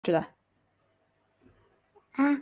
after that. Ah.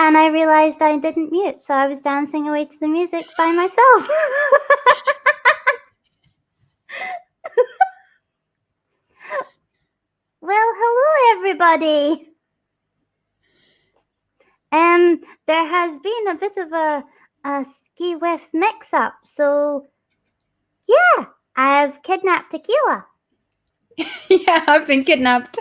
And I realized I didn't mute, so I was dancing away to the music by myself. Well, hello everybody. There has been a bit of a ski whiff mix-up, so yeah, I've kidnapped Tequila. Yeah, I've been kidnapped.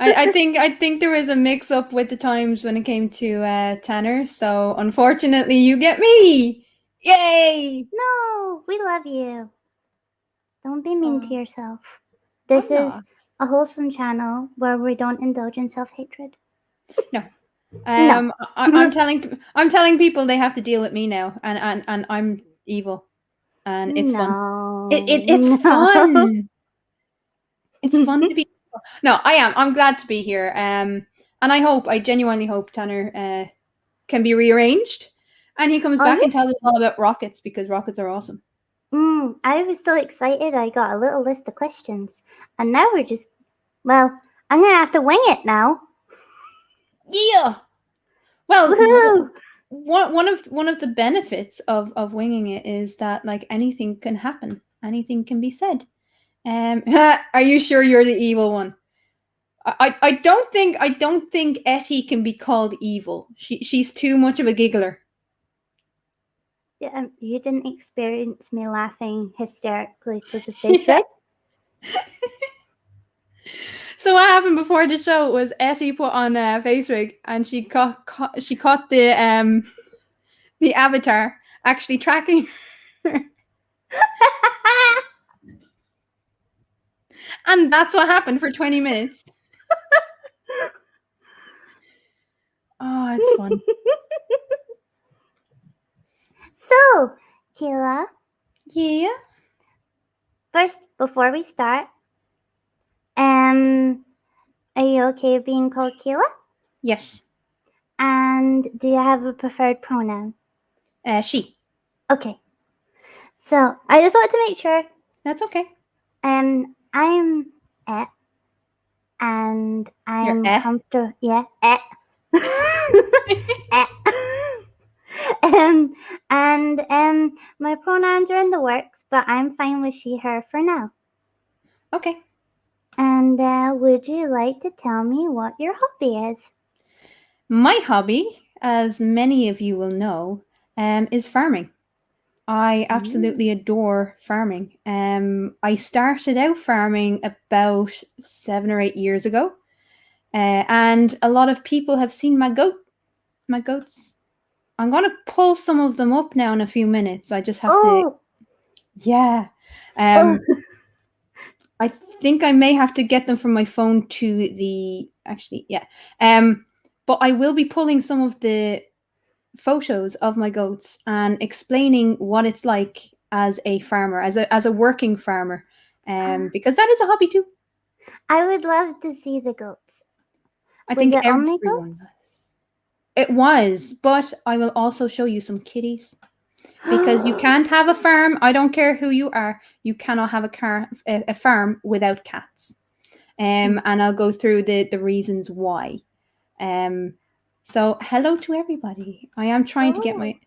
I think there was a mix-up with the times when it came to Tanner, so unfortunately you get me! Yay! No, we love you. Don't be mean to yourself. This is a wholesome channel where we don't indulge in self-hatred. No. No. I'm telling people they have to deal with me now, and I'm evil, and it's fun. It's fun. It's fun to be. No, I am. I'm glad to be here. And I genuinely hope Tanner can be rearranged, and he comes back and tells us all about rockets, because rockets are awesome. I was so excited. I got a little list of questions, and now we're just. Well, I'm gonna have to wing it now. Yeah. Well, woohoo! One of the benefits of winging it is that like anything can happen, anything can be said. Are you sure you're the evil one? I don't think Ette can be called evil. She's too much of a giggler. Yeah, you didn't experience me laughing hysterically because of face rig. So what happened before the show was Ette put on a face rig, and she caught the avatar actually tracking her. And that's what happened for 20 minutes. Oh, it's fun. So, Kayla. Yeah? First, before we start, are you okay being called Kayla? Yes. And do you have a preferred pronoun? She. Okay. So, I just want to make sure. That's okay. I'm Ette. And I'm comfortable. Yeah, Ette. and my pronouns are in the works, but I'm fine with she, her for now. Okay. And would you like to tell me what your hobby is? My hobby, as many of you will know, is farming. I absolutely adore farming. I started out farming about 7 or 8 years ago, and a lot of people have seen my goats. I'm going to pull some of them up now in a few minutes. I just have to. Yeah. I think I may have to get them from my phone to the. Actually, yeah. But I will be pulling some of the photos of my goats and explaining what it's like as a farmer, as a working farmer, because that is a hobby too. I would love to see the goats. I think it only goats? It was, but I will also show you some kitties, because you can't have a farm. I don't care who you are. You cannot have a farm without cats. And I'll go through the reasons why. So hello to everybody. I am trying to get my.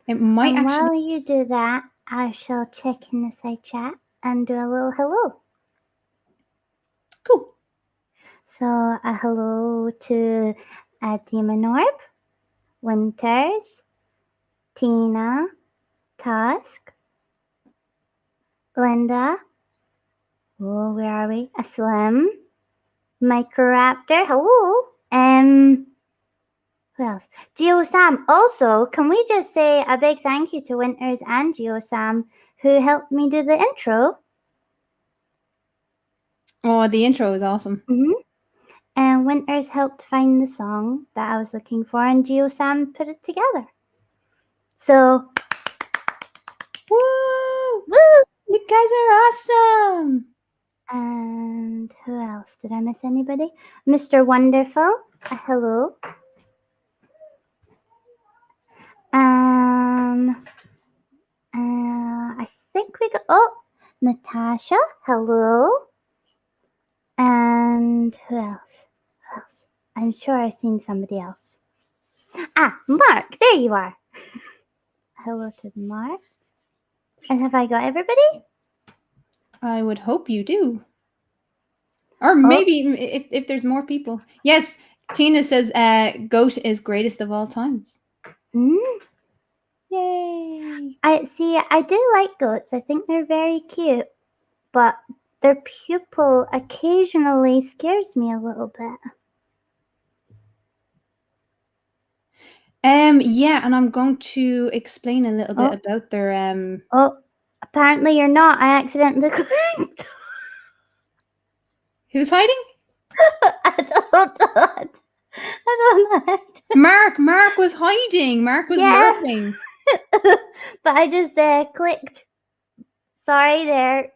It might and actually. While you do that, I shall check in the side chat and do a little hello. Cool. So a hello to Demon Orb, Winters, Tina, Tusk, Linda. Oh, where are we? A Slim, Microraptor. Hello. Who else? GeoSam. Also, can we just say a big thank you to Winters and GeoSam who helped me do the intro? Oh, the intro is awesome. And Winters helped find the song that I was looking for, and GeoSam put it together. So, Woo! woo! You guys are awesome. And who else? Did I miss anybody? Mr. Wonderful. Hello. I think we got. Oh, Natasha. Hello. And who else? Who else? I'm sure I've seen somebody else. Ah, Mark. There you are. Hello to Mark. And have I got everybody? I would hope you do. Or maybe if there's more people. Yes, Tina says goat is greatest of all times. Yay! I do like goats. I think they're very cute, but their pupil occasionally scares me a little bit. Yeah, and I'm going to explain a little bit about their Oh, apparently you're not. I accidentally clicked. Who's hiding? I don't know. Mark was hiding. Mark was lurking. But I just clicked. Sorry there.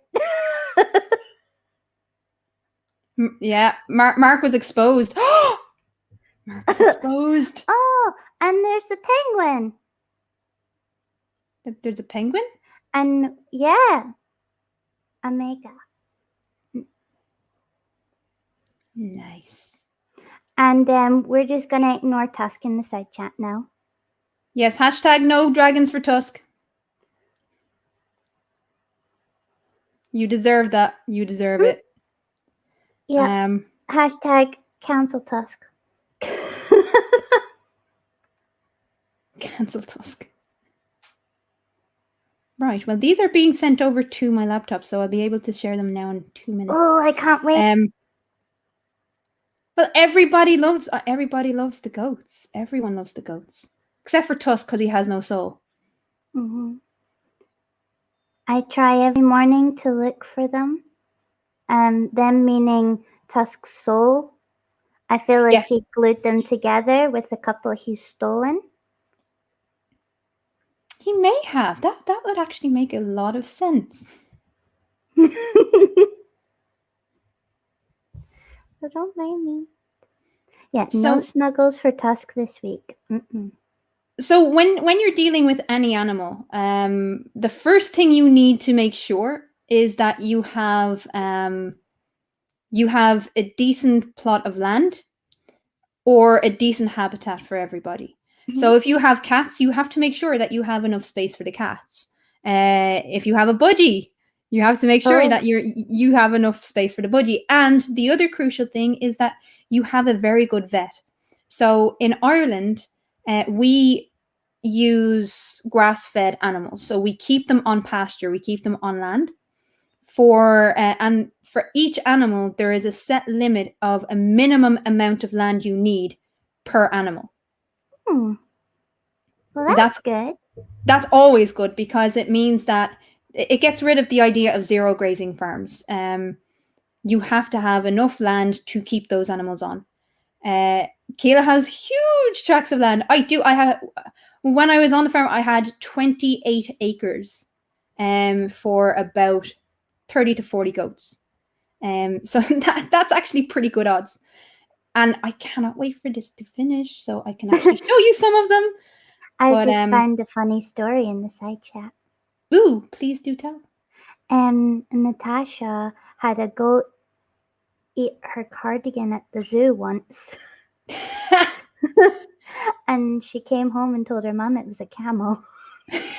Yeah, Mark was exposed. Mark was exposed. Oh, and there's the penguin. There's a penguin? And yeah, Omega. Nice. And we're just gonna ignore Tusk in the side chat now. Yes, hashtag no dragons for Tusk. You deserve that. You deserve it. Yeah. Hashtag cancel Tusk. Cancel Tusk. Right. Well, these are being sent over to my laptop, so I'll be able to share them now in 2 minutes. Oh, I can't wait. Well, everybody loves the goats. Everyone loves the goats, except for Tusk because he has no soul. I try every morning to look for them. Them meaning Tusk's soul. I feel like he glued them together with a couple he's stolen. He may have. That would actually make a lot of sense. So don't blame me. Yeah, no snuggles for Tusk this week. So when you're dealing with any animal, the first thing you need to make sure is that you have a decent plot of land or a decent habitat for everybody. So if you have cats, you have to make sure that you have enough space for the cats. If you have a budgie, you have to make sure that you have enough space for the budgie. And the other crucial thing is that you have a very good vet. So in Ireland, we use grass-fed animals. So we keep them on pasture, we keep them on land. And for each animal, there is a set limit of a minimum amount of land you need per animal. Well, that's good. That's always good because it means that it gets rid of the idea of zero grazing farms. You have to have enough land to keep those animals on. Keela has huge tracts of land. When I was on the farm, I had 28 acres for about 30 to 40 goats. So that's actually pretty good odds. And I cannot wait for this to finish so I can actually show you some of them. I just found a funny story in the side chat. Ooh, please do tell. Natasha had a goat eat her cardigan at the zoo once. And she came home and told her mom it was a camel. If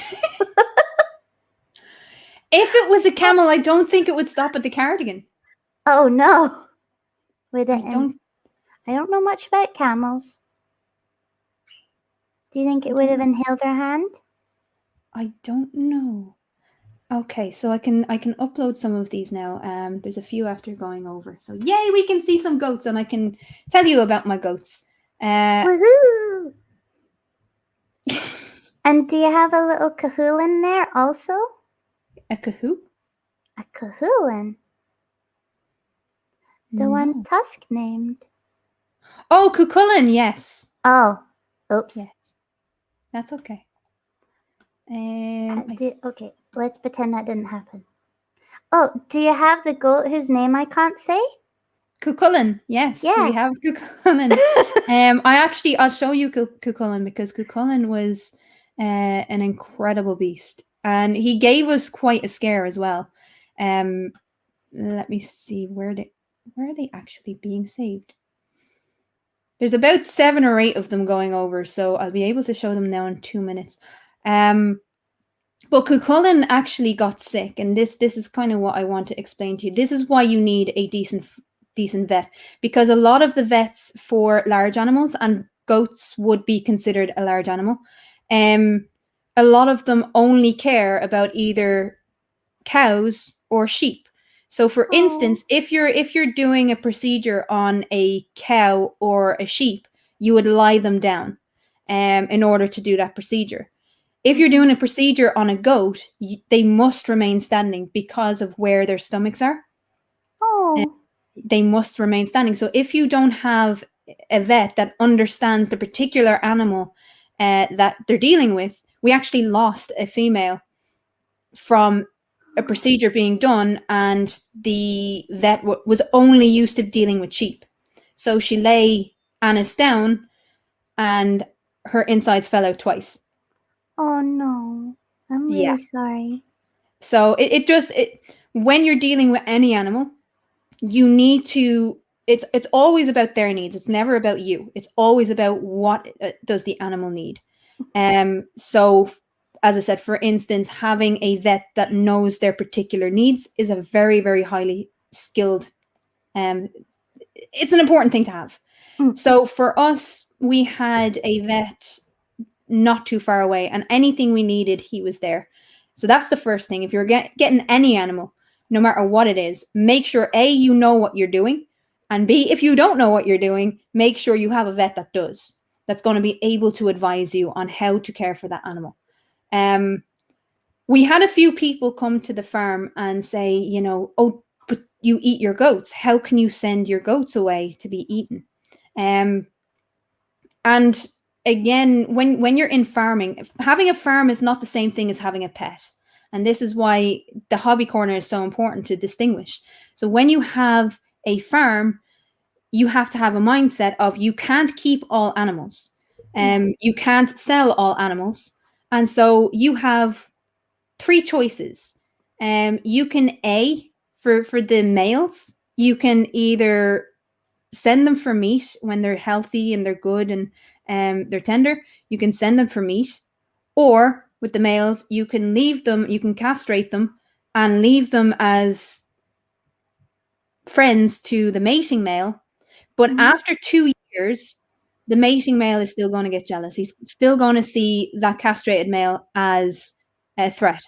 it was a camel, I don't think it would stop at the cardigan. Oh, no. Would I it? don't. I don't know much about camels. Do you think I it would don't have know. inhaled her hand? I don't know. Okay, so I can upload some of these now. There's a few after going over. So yay, we can see some goats, and I can tell you about my goats. Woohoo! And do you have a little Cahoolin there also? A Kahoo? A Cahoolin? The one No. Tusk named. Oh, Cucullin, yes. Oh, oops. Yes, that's okay. Okay, let's pretend that didn't happen. Oh, do you have the goat whose name I can't say? Cucullin, yes, Yeah. we have Cucullin. I'll show you Cucullin because Cucullin was an incredible beast, and he gave us quite a scare as well. Let me see where are they actually being saved? There's about 7 or 8 of them going over, so I'll be able to show them now in 2 minutes. But Cucullin actually got sick, and this is kind of what I want to explain to you. This is why you need a decent vet, because a lot of the vets for large animals, and goats would be considered a large animal, a lot of them only care about either cows or sheep. So for instance, if you're doing a procedure on a cow or a sheep, you would lie them down in order to do that procedure. If you're doing a procedure on a goat, they must remain standing because of where their stomachs are. Oh. They must remain standing. So if you don't have a vet that understands the particular animal that they're dealing with, we actually lost a female from a procedure being done, and the vet was only used to dealing with sheep. So she lay Annis down, and her insides fell out twice. Oh no. I'm Yeah. really sorry. So when you're dealing with any animal, you need to. It's always about their needs. It's never about you. It's always about what does the animal need. So as I said, for instance, having a vet that knows their particular needs is a very, very highly skilled. It's an important thing to have. So for us, we had a vet not too far away, and anything we needed, he was there. So that's the first thing. If you're getting any animal, no matter what it is, make sure A, you know what you're doing, and B, if you don't know what you're doing, make sure you have a vet that does. That's going to be able to advise you on how to care for that animal. We had a few people come to the farm and say, oh, but you eat your goats. How can you send your goats away to be eaten? And again, when you're in farming, having a farm is not the same thing as having a pet. And this is why the hobby corner is so important to distinguish. So when you have a farm, you have to have a mindset of you can't keep all animals. You can't sell all animals. And so you have 3 choices. You can for the males, you can either send them for meat when they're healthy and they're good and they're tender. You can send them for meat, or with the males, you can leave them. You can castrate them and leave them as friends to the mating male. But after 2 years, the mating male is still going to get jealous. He's still going to see that castrated male as a threat.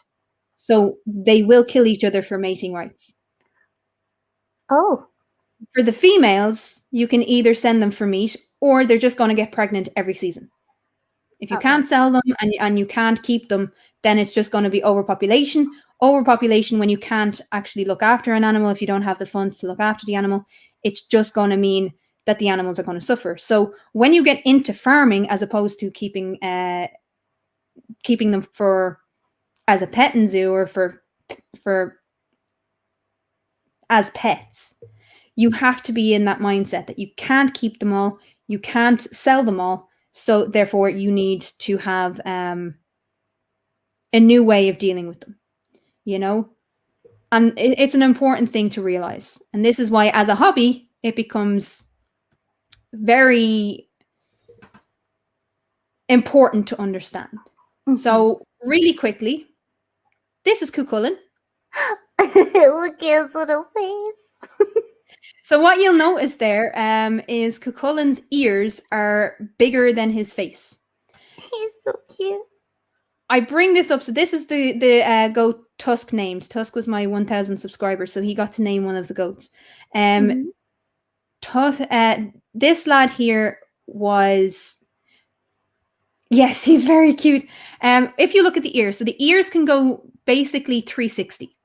So they will kill each other for mating rights. Oh. For the females, you can either send them for meat, or they're just going to get pregnant every season. If you can't sell them and you can't keep them, then it's just going to be overpopulation. Overpopulation when you can't actually look after an animal, if you don't have the funds to look after the animal, it's just going to mean that the animals are going to suffer. So when you get into farming, as opposed to keeping them for as a pet in zoo or for as pets, you have to be in that mindset that you can't keep them all, you can't sell them all, so therefore you need to have a new way of dealing with them, and it's an important thing to realize. And this is why, as a hobby, it becomes very important to understand. So really quickly, this is Cucullin. Look at his little face. So what you'll notice there is Cuchullin's ears are bigger than his face. He's so cute. I bring this up. So this is the goat Tusk named. Tusk was my 1,000 subscribers, so he got to name one of the goats. This lad here was... Yes, he's very cute. If you look at the ears, so the ears can go basically 360.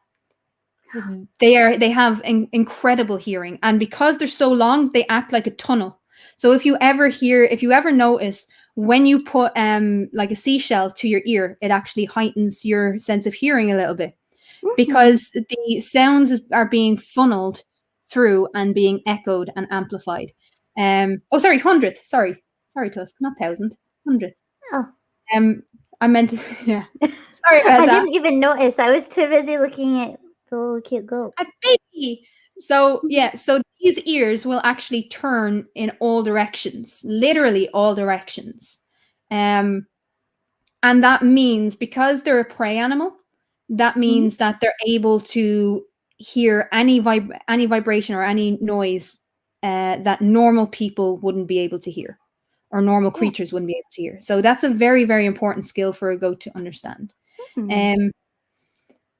They have incredible hearing, and because they're so long, they act like a tunnel. So if you ever notice when you put like a seashell to your ear, it actually heightens your sense of hearing a little bit, because the sounds are being funneled through and being echoed and amplified. Sorry, 100th. Sorry, Tusk, not 1,000. 100th. Oh. I meant to, yeah. Sorry about I that. didn't even notice. I was too busy looking at the little cute goat. A baby. So yeah, so these ears will actually turn in all directions, literally all directions. And that means, because they're a prey animal, that means that they're able to hear any vibration or any noise that normal people wouldn't be able to hear, or normal creatures wouldn't be able to hear. So that's a very, very important skill for a goat to understand.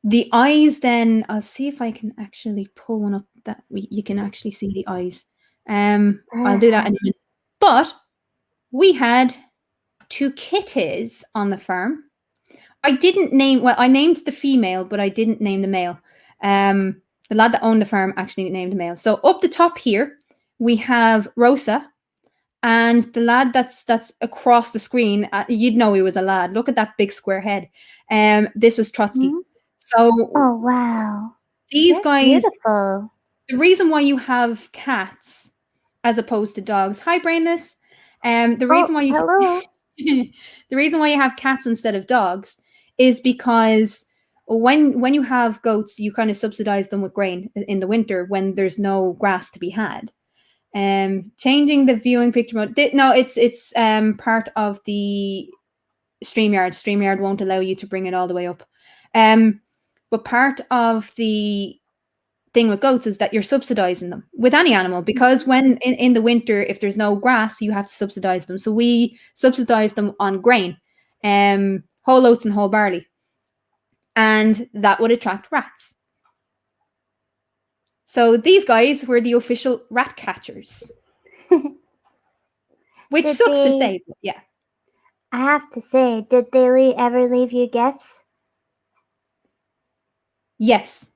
The eyes, then, I'll see if I can actually pull one up that you can actually see the eyes. I'll do that in a minute. But we had 2 kitties on the farm. I named the female, but I didn't name the male. The lad that owned the farm actually named the male. So up the top here, we have Rosa, and the lad that's across the screen, you'd know he was a lad. Look at that big square head. This was Trotsky. So, oh wow, these guys, beautiful. The reason why you have cats as opposed to dogs, hi Brainless, the reason why you have cats instead of dogs is because when you have goats, you kind of subsidize them with grain in the winter when there's no grass to be had. Changing the viewing picture mode. No, it's part of the StreamYard. StreamYard won't allow you to bring it all the way up. But part of the thing with goats is that you're subsidizing them with any animal, because when in the winter, if there's no grass, you have to subsidize them. So we subsidize them on grain, whole oats and whole barley, and that would attract rats. So these guys were the official rat catchers, which sucks to say, but yeah. I have to say, did they ever leave you gifts? Yes.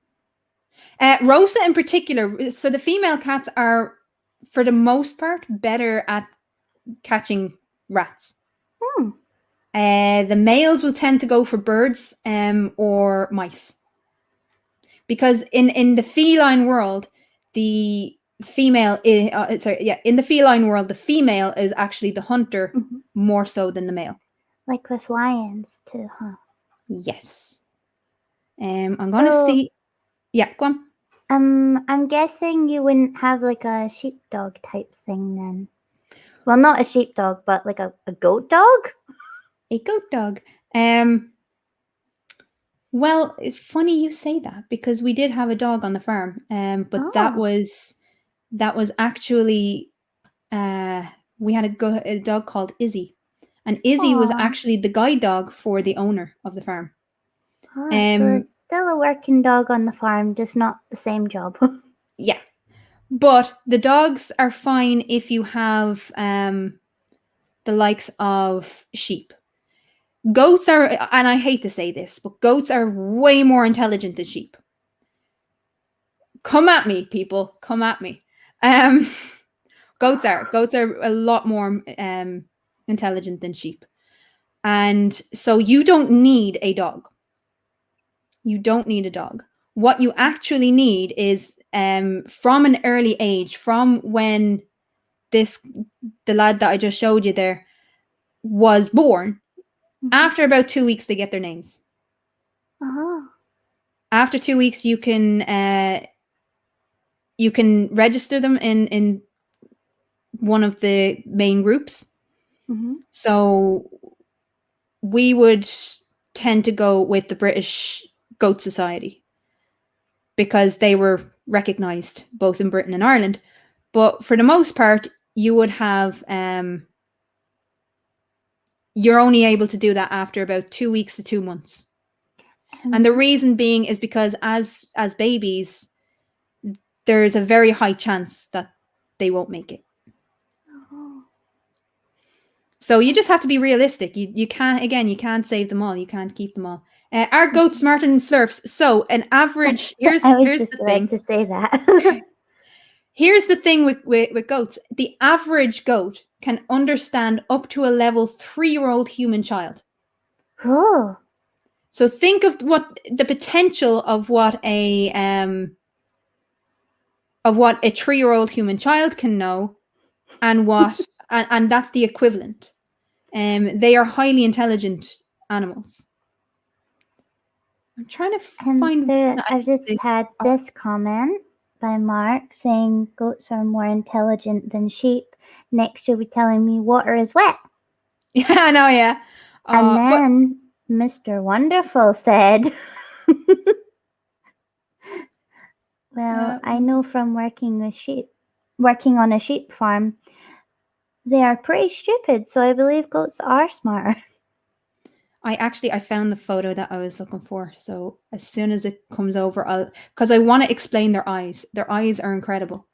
Rosa in particular, so the female cats are, for the most part, better at catching rats. The males will tend to go for birds or mice. Because in the feline world, the female is, in the feline world, the female is actually the hunter more so than the male. Like with lions too, huh? Yes. I'm gonna see. Yeah, go on. I'm guessing you wouldn't have like a sheepdog type thing then. Well, not a sheepdog, but like a goat dog? A goat dog. Well, it's funny you say that, because we did have a dog on the farm, but that was actually we had a dog called Izzy, and Izzy was actually the guide dog for the owner of the farm. So it's still a working dog on the farm, just not the same job. Yeah, but the dogs are fine if you have the likes of sheep. Goats are, and I hate to say this, but goats are way more intelligent than sheep. Come at me, people. Come at me. Goats are a lot more intelligent than sheep. And so you don't need a dog. You don't need a dog. What you actually need is, from an early age, from when the lad that I just showed you there was born, after about 2 weeks, they get their names. After 2 weeks, you can register them in one of the main groups. So we would tend to go with the British Goat Society, because they were recognised both in Britain and Ireland. But for the most part, you would have you're only able to do that after about 2 weeks to 2 months. And the reason being is because as babies, there's a very high chance that they won't make it. So you just have to be realistic. You can't save them all. You can't keep them all. Are goats smarter than flurfs? So an average here's I was here's just the about thing. to say that. Here's the thing with goats. The average goat can understand up to a level 3-year-old human child. Oh. So think of what the potential of what a 3-year-old human child can know, and what and that's the equivalent. They are highly intelligent animals. I'm trying to find. I've just had this comment by Mark saying goats are more intelligent than sheep. Next, you'll be telling me water is wet. Yeah, I know. Yeah. And then Mr. Wonderful said, "Well, I know from working on a sheep farm, they are pretty stupid. So I believe goats are smarter." I found the photo that I was looking for. So as soon as it comes over, because I want to explain their eyes. Their eyes are incredible.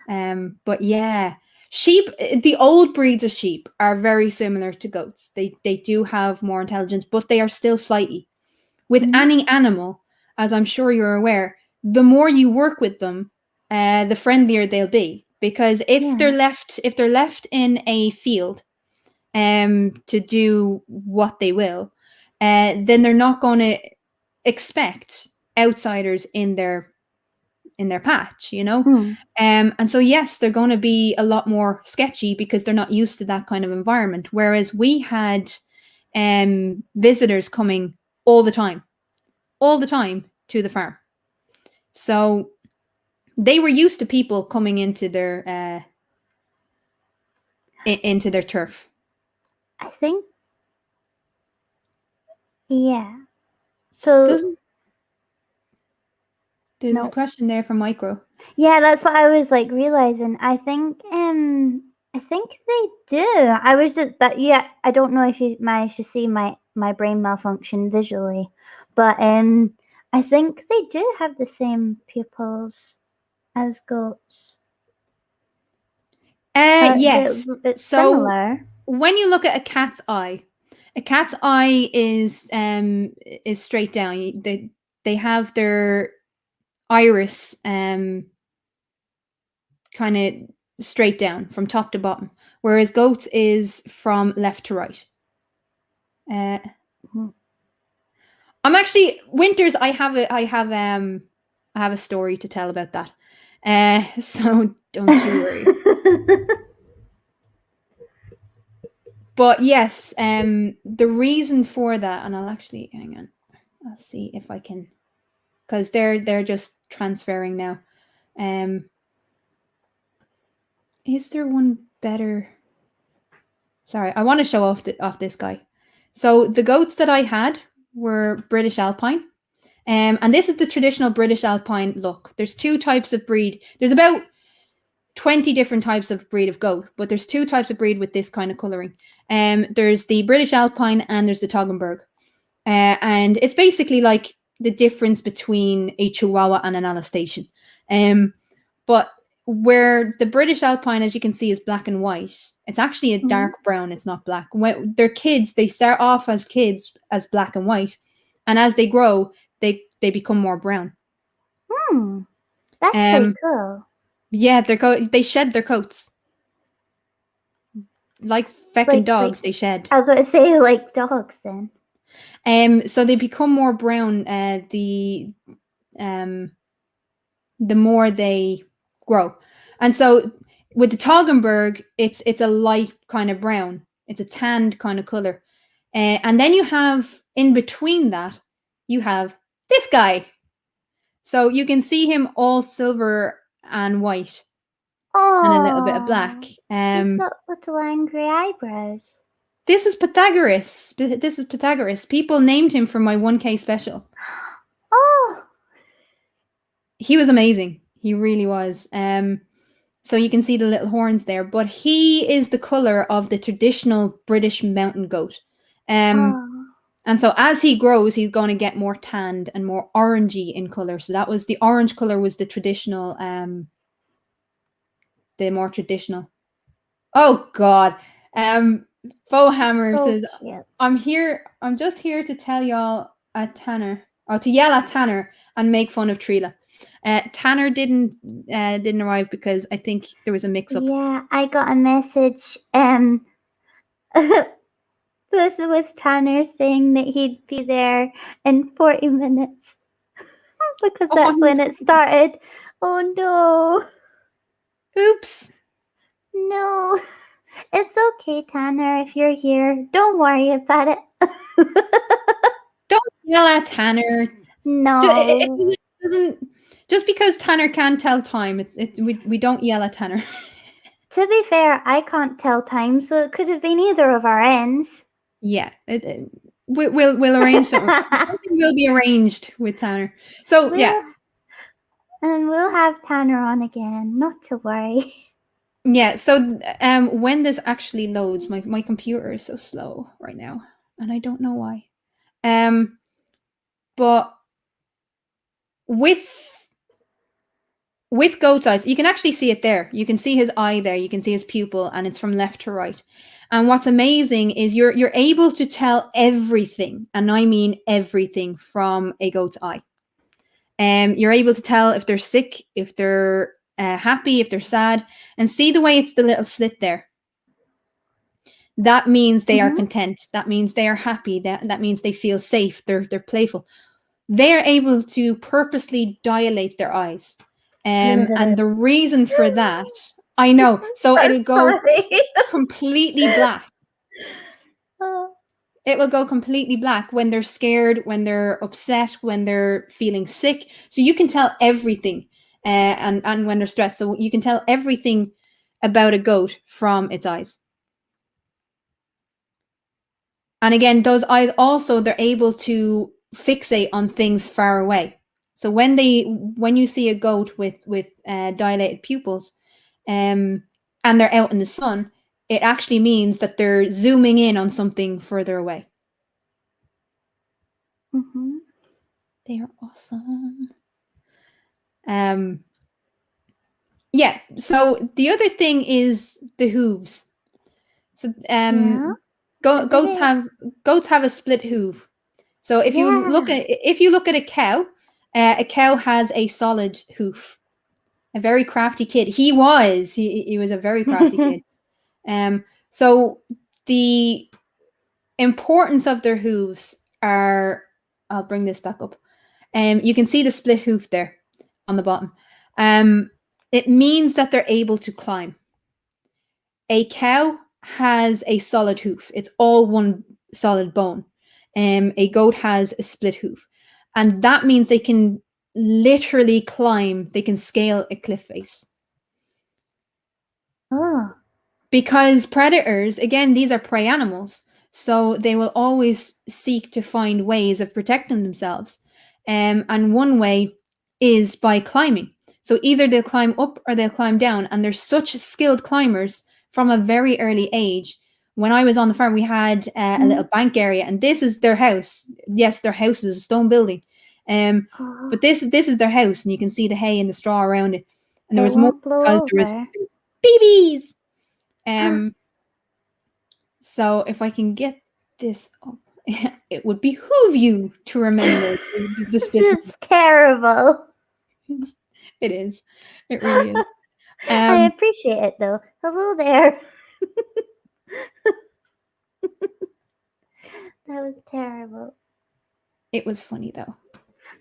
But yeah, sheep. The old breeds of sheep are very similar to goats. They do have more intelligence, but they are still flighty. With any animal, as I'm sure you're aware, the more you work with them, the friendlier they'll be. Because if they're left in a field, to do what they will, then they're not going to expect outsiders in their patch, you know. And so yes, they're going to be a lot more sketchy because they're not used to that kind of environment. Whereas we had visitors coming all the time to the farm, so they were used to people coming into their turf. I think, yeah. So there's a question there from Micro. Yeah, that's what I was like realizing. I think they do. I was just that I don't know if you managed to see my brain malfunction visually, but I think they do have the same pupils as goats. Yes. It's so similar. When you look at a cat's eye is straight down. They have their iris kind of straight down from top to bottom, whereas goats is from left to right. I'm actually Winters. I have a story to tell about that. So don't you worry. But yes, the reason for that, and I'll actually hang on. I'll see if I can, because they're just transferring now. Is there one better? Sorry, I want to show off this guy. So the goats that I had were British Alpine. And this is the traditional British Alpine look. There's 2 types of breed. There's about 20 different types of breed of goat, but there's 2 types of breed with this kind of colouring. There's the British Alpine and there's the Toggenburg. And it's basically like the difference between a Chihuahua and an Alsatian. But where the British Alpine, as you can see, is black and white, it's actually a dark brown. It's not black. When they're kids, they start off as kids as black and white. And as they grow, they become more brown. That's pretty cool. Yeah, they shed their coats. Like feckin' dogs, they shed. I was going to say like dogs then. So they become more brown the more they grow. And so with the Toggenburg, it's a light kind of brown. It's a tanned kind of color. And then you have, in between that, you have this guy. So you can see him all silver and white. And a little bit of black. He's got little angry eyebrows. This is Pythagoras. People named him for my 1K special. Oh! He was amazing. He really was. So you can see the little horns there, but he is the color of the traditional British mountain goat. Oh, And so as he grows, he's going to get more tanned and more orangey in color. So that was the orange color was the traditional, the more traditional. Oh God. Bowhammer so says, cute. I'm just here to tell y'all at Tanner, or to yell at Tanner and make fun of Trila. Tanner didn't arrive because I think there was a mix-up. Yeah, I got a message with Tanner saying that he'd be there in 40 minutes because that's when it started. Oh no. Oops. No. It's okay, Tanner, if you're here. Don't worry about it. Don't yell at Tanner. No. It doesn't. Just because Tanner can tell time, we don't yell at Tanner. To be fair, I can't tell time, so it could have been either of our ends. Yeah, we'll arrange something. Something will be arranged with Tanner. So yeah, And we'll have Tanner on again. Not to worry. yeah. So when this actually loads, my computer is so slow right now, and I don't know why. But with goat's eyes, you can actually see it there. You can see his eye there. You can see his pupil, and it's from left to right. And what's amazing is you're able to tell everything, and I mean everything, from a goat's eye. You're able to tell if they're sick, if they're happy, if they're sad, and see the way it's the little slit there. That means they are content. That means they are happy. That means they feel safe. They're playful. They are able to purposely dilate their eyes. And the reason for that, I know. So it'll go completely black. It will go completely black when they're scared, when they're upset, when they're feeling sick. So you can tell everything, and when they're stressed. So you can tell everything about a goat from its eyes. And again, those eyes also, they're able to fixate on things far away. So when you see a goat with dilated pupils, and they're out in the sun, it actually means that they're zooming in on something further away. They are awesome. Yeah. So the other thing is the hooves. So goats have a split hoof. So if you look at a cow has a solid hoof. A very crafty kid. He was a very crafty kid. So the importance of their hooves are, I'll bring this back up. You can see the split hoof there on the bottom. It means that they're able to climb. A cow has a solid hoof. It's all one solid bone. A goat has a split hoof. And that means they can literally climb, they can scale a cliff face. Oh. Because predators, again, these are prey animals, so they will always seek to find ways of protecting themselves. And one way is by climbing. So either they'll climb up or they'll climb down. And they're such skilled climbers from a very early age. When I was on the farm, we had a little bank area, and this is their house. Yes, their house is a stone building. But this is their house, and you can see the hay and the straw around it. And there was more because there was babies. So if I can get this up, it would behoove you to remember the split. It's terrible. It is. It really is. I appreciate it though. Hello there. That was terrible. It was funny though.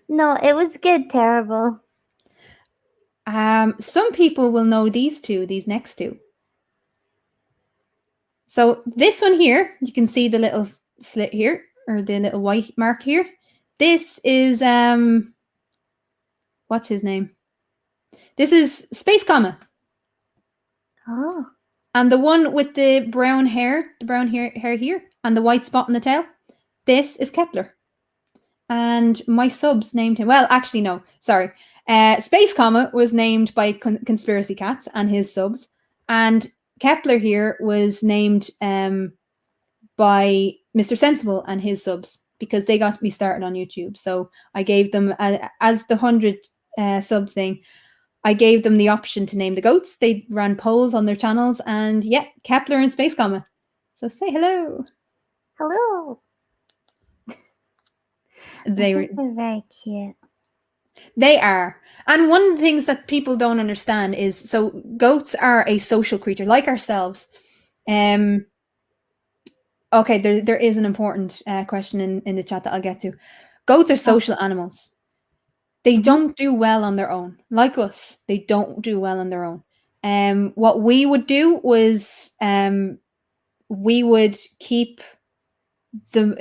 No, it was good. Terrible. Some people will know these next two. So this one here, you can see the little slit here, or the little white mark here. This is what's his name? This is Space Comet. Oh. And the one with the brown hair here, and the white spot on the tail, this is Kepler. And my subs named him. Well, actually, no, sorry. Space Comet was named by Conspiracy Cats and his subs, and Kepler here was named by Mr. Sensible and his subs because they got me started on YouTube. So I gave them, as the 100 sub thing, I gave them the option to name the goats. They ran polls on their channels, and yeah, Kepler and Space Comet. So say hello. Hello. They're very cute. They are. And one of the things that people don't understand is, so goats are a social creature like ourselves. Okay, there is an important question in the chat that I'll get to. Goats are social animals. They don't do well on their own. Like us, they don't do well on their own. What we would do was we would keep them,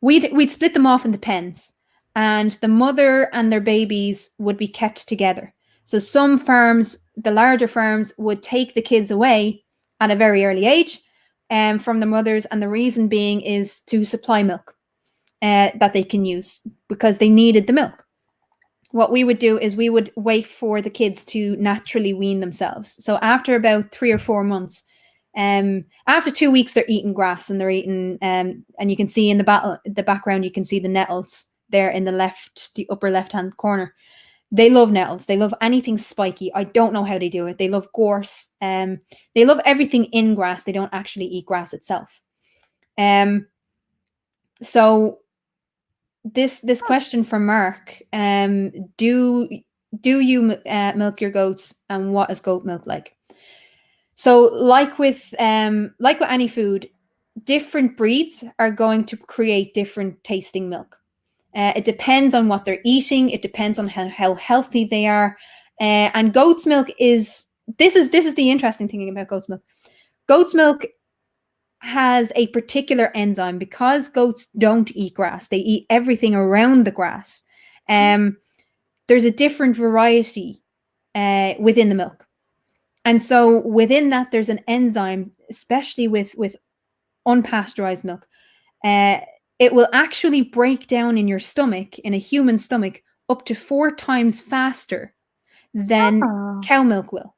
we'd split them off into pens, and the mother and their babies would be kept together. So some farms, the larger farms, would take the kids away at a very early age from the mothers, and the reason being is to supply milk that they can use because they needed the milk. What we would do is we would wait for the kids to naturally wean themselves. So after about 3 or 4 months, after 2 weeks, they're eating grass and they're eating, and you can see in the background, you can see the nettles there in the upper left-hand corner. They love nettles. They love anything spiky. I don't know how they do it. They love gorse. They love everything in grass. They don't actually eat grass itself. So this question from Mark, do you milk your goats, and what is goat milk like? So like with any food, different breeds are going to create different tasting milk. It depends on what they're eating. It depends on how healthy they are. And goat's milk is the interesting thing about goat's milk. Goat's milk has a particular enzyme because goats don't eat grass. They eat everything around the grass. There's a different variety within the milk. And so within that, there's an enzyme, especially with unpasteurized milk. It will actually break down in your stomach, in a human stomach, up to 4 times faster than cow milk will.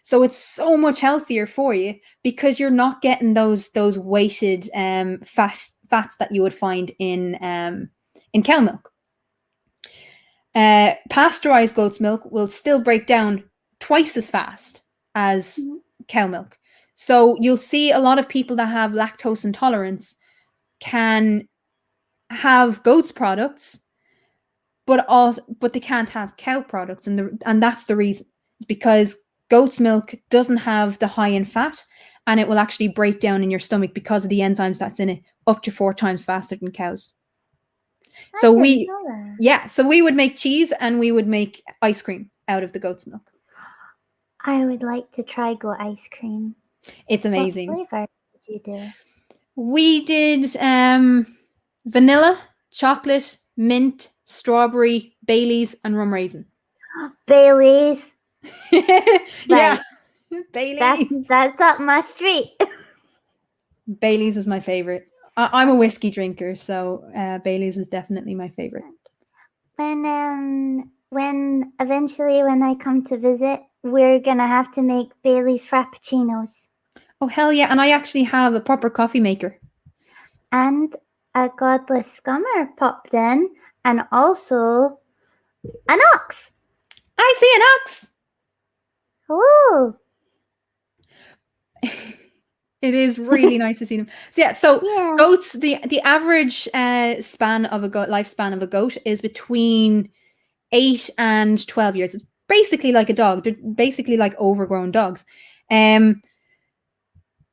So it's so much healthier for you because you're not getting those weighted fats that you would find in cow milk. Pasteurized goat's milk will still break down twice as fast as cow milk. So you'll see a lot of people that have lactose intolerance can have goat's products, but they can't have cow products, and that's the reason. It's because goat's milk doesn't have the high in fat, and it will actually break down in your stomach because of the enzymes that's in it up to 4 times faster than cows. So we would make cheese and we would make ice cream out of the goat's milk. I would like to try goat ice cream. It's amazing. What flavor did you do? We did vanilla, chocolate, mint, strawberry, Baileys, and rum raisin. Baileys. Yeah. Baileys. That's up my street. Baileys was my favorite. I'm a whiskey drinker, so Baileys was definitely my favorite. When eventually when I come to visit, we're gonna have to make Baileys frappuccinos. Oh hell yeah! And I actually have a proper coffee maker. And a godless scummer popped in, and also an ox. I see an ox. Hello. It is really nice to see them. So goats, the average lifespan of a goat is between 8 and 12 years. It's basically like a dog. They're basically like overgrown dogs.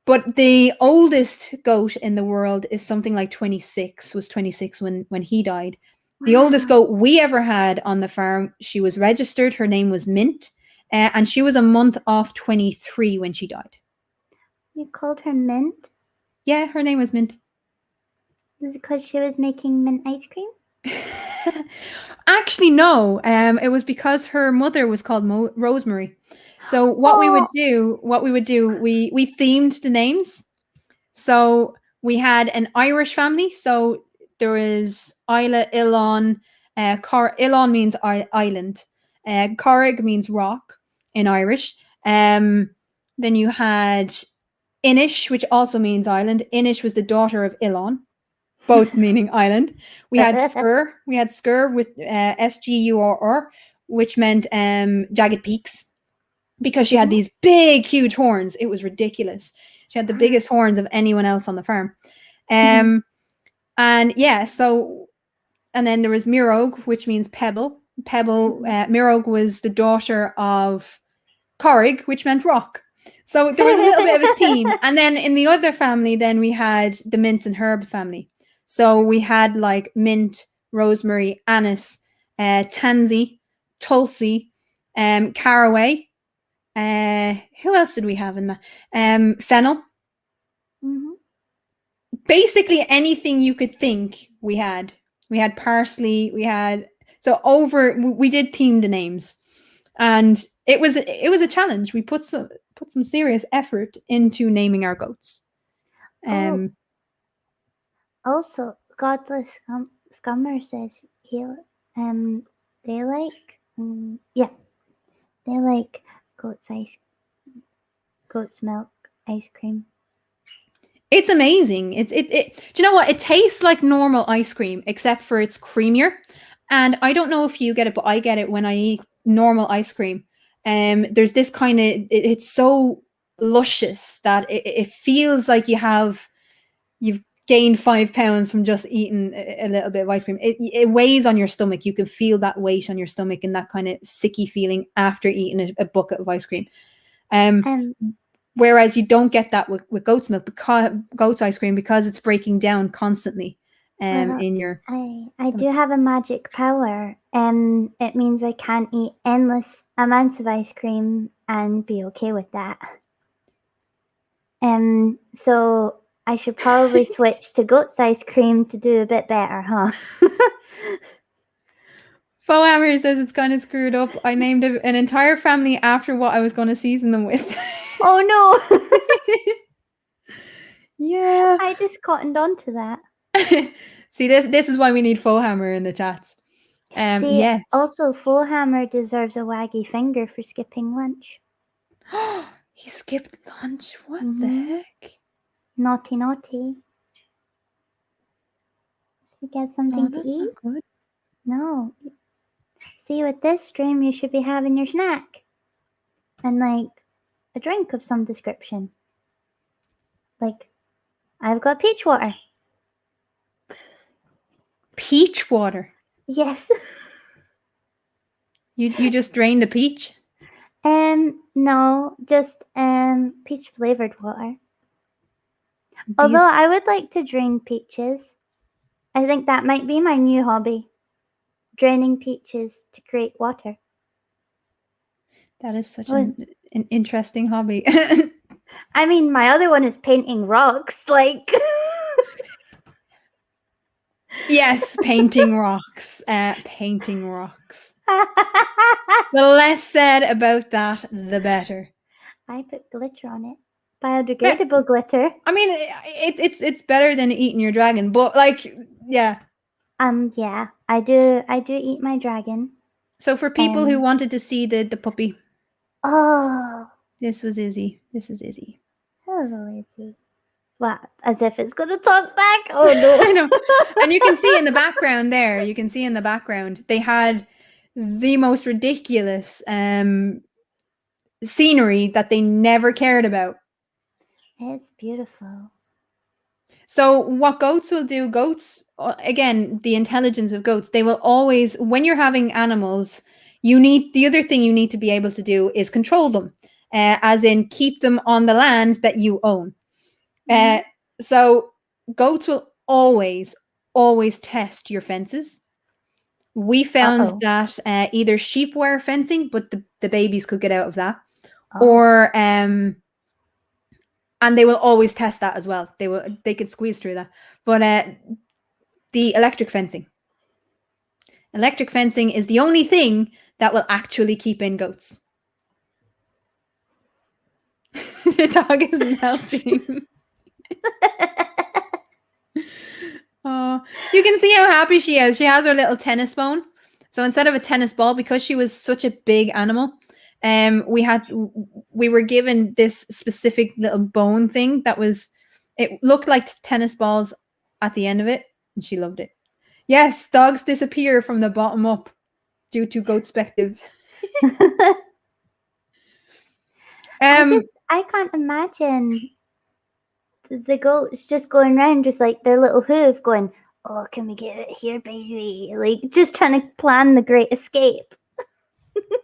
But the oldest goat in the world is something like 26, was 26 when he died. Wow. The oldest goat we ever had on the farm, she was registered. Her name was Mint, and she was a month off 23 when she died. You called her Mint? Yeah, her name was Mint. Was it because she was making mint ice cream? Actually, no. It was because her mother was called Rosemary. So what we would do, we themed the names. So we had an Irish family. So there was Isla, Ilon. Ilon means island. Corrig means rock in Irish. Then you had Inish, which also means island. Inish was the daughter of Ilon, both meaning island. We had Skur. We had Skur with Sgur, which meant jagged peaks, because she had these big, huge horns. It was ridiculous. She had the biggest horns of anyone else on the farm. And yeah, so, and then there was Mirog, which means pebble. Mirog was the daughter of Corrig, which meant rock. So there was a little bit of a theme. And then in the other family, then we had the mint and herb family. So we had like mint, rosemary, anise, tansy, tulsi, caraway. Who else did we have in that? Fennel. Basically anything you could think we had. We had parsley. We had, so we did theme the names, and it was a challenge. We put some serious effort into naming our goats. Also, Godless Scummer says he they like they like goat's milk ice cream. It's amazing. Do you know what? It tastes like normal ice cream, except for it's creamier. And I don't know if you get it, but I get it when I eat normal ice cream. There's this kind of, it's so luscious that it feels like you've gained 5 pounds from just eating a little bit of ice cream. It weighs on your stomach. You can feel that weight on your stomach and that kind of sicky feeling after eating a bucket of ice cream. Whereas you don't get that with goat's milk, because goat's ice cream, because it's breaking down constantly in your I do have a magic power. It means I can eat endless amounts of ice cream and be okay with that. So I should probably switch to goat's ice cream to do a bit better, huh? Fohammer says it's kind of screwed up. I named an entire family after what I was going to season them with. Oh no! Yeah. I just cottoned on to that. See, this is why we need Fohammer in the chats. Yes. Also, Fohammer deserves a waggy finger for skipping lunch. He skipped lunch? What the heck? Naughty. Should get something to eat? Not good. No. See, with this stream, you should be having your snack. And like a drink of some description. Like, I've got peach water. Peach water? Yes. You just drained the peach? No, just peach flavored water. Although I would like to drain peaches. I think that might be my new hobby. Draining peaches to create water. That is such an interesting hobby. I mean, my other one is painting rocks, like. Yes, painting rocks. Painting rocks. The less said about that, the better. I put glitter on it. Biodegradable glitter. I mean, it's better than eating your dragon, but like, yeah. Yeah, I do eat my dragon. So for people who wanted to see the puppy. Oh. This was Izzy. This is Izzy. Hello, Izzy. What? As if it's going to talk back? Oh, no. I know. And you can see in the background there, they had the most ridiculous scenery that they never cared about. It's beautiful. So what goats will do, again, the intelligence of goats, they will always, when you're having animals, the other thing you need to be able to do is control them, as in keep them on the land that you own. So goats will always test your fences. We found that either sheep were fencing, but the babies could get out of that, or and they will always test that as well. They could squeeze through that. But the electric fencing is the only thing that will actually keep in goats. The dog is melting. Oh, you can see how happy she is. She has her little tennis bone. So instead of a tennis ball, because she was such a big animal, we were given this specific little bone thing that was, it looked like tennis balls at the end of it, and she loved it. Yes, dogs disappear from the bottom up due to goat perspective. I can't imagine the goats just going around just like their little hoof going, oh, can we get it here, baby? Like just trying to plan the great escape.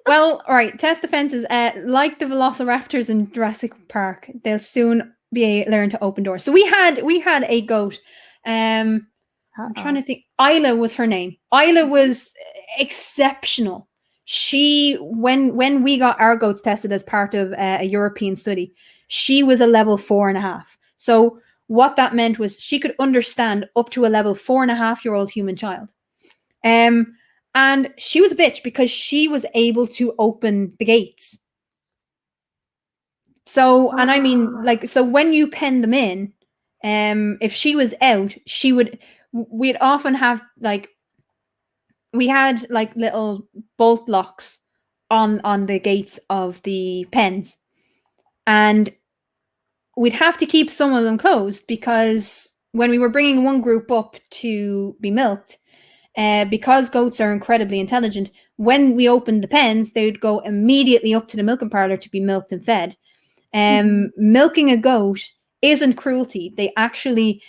Well, all right, test defenses. Like the velociraptors in Jurassic Park, they'll soon learn to open doors. So we had a goat. I'm trying to think. Isla was her name. Isla was exceptional. She, when we got our goats tested as part of a European study, she was a level 4.5. So what that meant was she could understand up to a level 4.5-year-old human child. And she was a bitch because she was able to open the gates. So, and I mean, like, so when you pen them in, if she was out, we'd often have we had like little bolt locks on the gates of the pens, and we'd have to keep some of them closed because when we were bringing one group up to be milked, because goats are incredibly intelligent, when we opened the pens, they would go immediately up to the milking parlor to be milked and fed. Milking a goat isn't cruelty. They actually,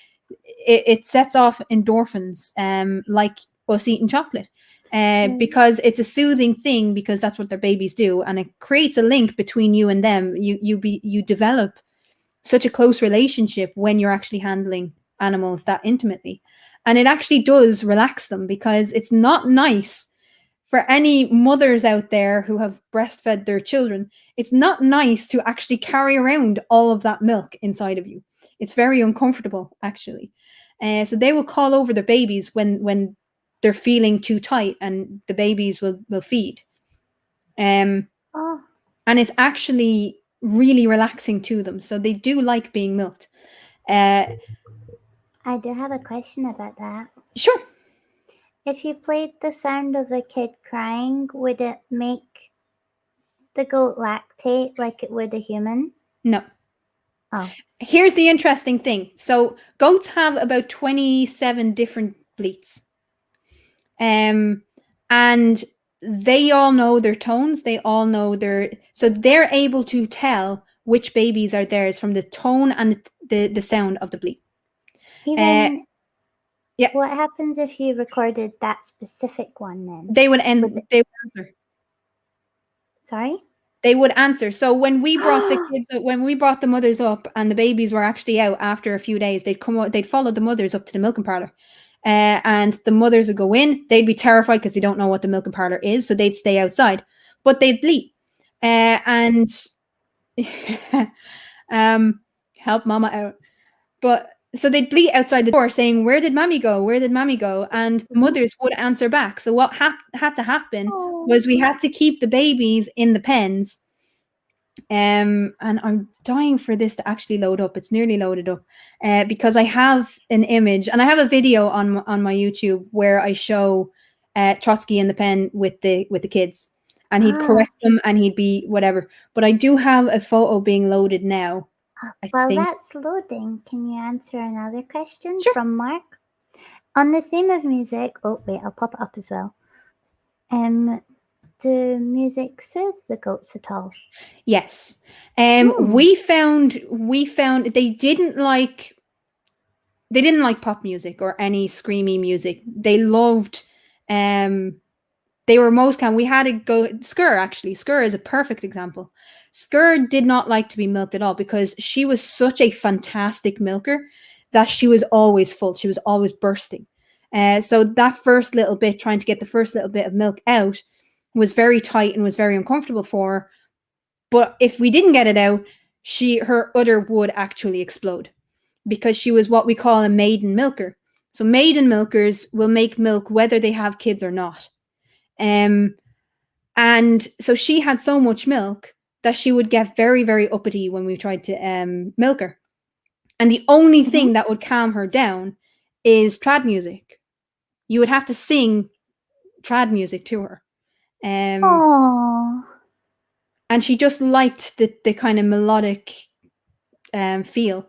it sets off endorphins, like us eating chocolate, because it's a soothing thing, because that's what their babies do, and it creates a link between you and them. You develop such a close relationship when you're actually handling animals that intimately. And it actually does relax them, because it's not nice for any mothers out there who have breastfed their children. It's not nice to actually carry around all of that milk inside of you. It's very uncomfortable, actually. So they will call over their babies when they're feeling too tight, and the babies will feed. And it's actually really relaxing to them. So they do like being milked. I do have a question about that. Sure. If you played the sound of a kid crying, would it make the goat lactate like it would a human? No. Oh. Here's the interesting thing. So goats have about 27 different bleats. And they all know their tones. They all know so they're able to tell which babies are theirs from the tone and the sound of the bleat. Even yeah. What happens if you recorded that specific one then? They would answer. Sorry? They would answer. So when we brought the kids, when we brought the mothers up and the babies were actually out after a few days, they'd come out, they'd follow the mothers up to the milking parlor. And the mothers would go in. They'd be terrified because they don't know what the milking parlor is, so they'd stay outside. But they'd bleat. And help mama out. But so they'd bleat outside the door saying, where did mommy go? Where did mommy go? And the mothers would answer back. So what had to happen was we had to keep the babies in the pens. And I'm dying for this to actually load up. It's nearly loaded up, because I have an image and I have a video on my YouTube where I show Trotsky in the pen with the kids, and he'd correct them and he'd be whatever. But I do have a photo being loaded now. While that's loading, can you answer another question from Mark? On the theme of music, oh wait, I'll pop it up as well. Do music soothe the goats at all? Yes. We found they didn't like pop music or any screamy music. They loved they were most kind. We had a go Skur, actually. Skur is a perfect example. Skur did not like to be milked at all because she was such a fantastic milker that she was always full. She was always bursting. So that first little bit, trying to get the first little bit of milk out, was very tight and was very uncomfortable for her. But if we didn't get it out, her udder would actually explode, because she was what we call a maiden milker. So maiden milkers will make milk whether they have kids or not. And so she had so much milk that she would get very, very uppity when we tried to milk her. And the only thing that would calm her down is trad music. You would have to sing trad music to her. Oh. And she just liked the kind of melodic feel.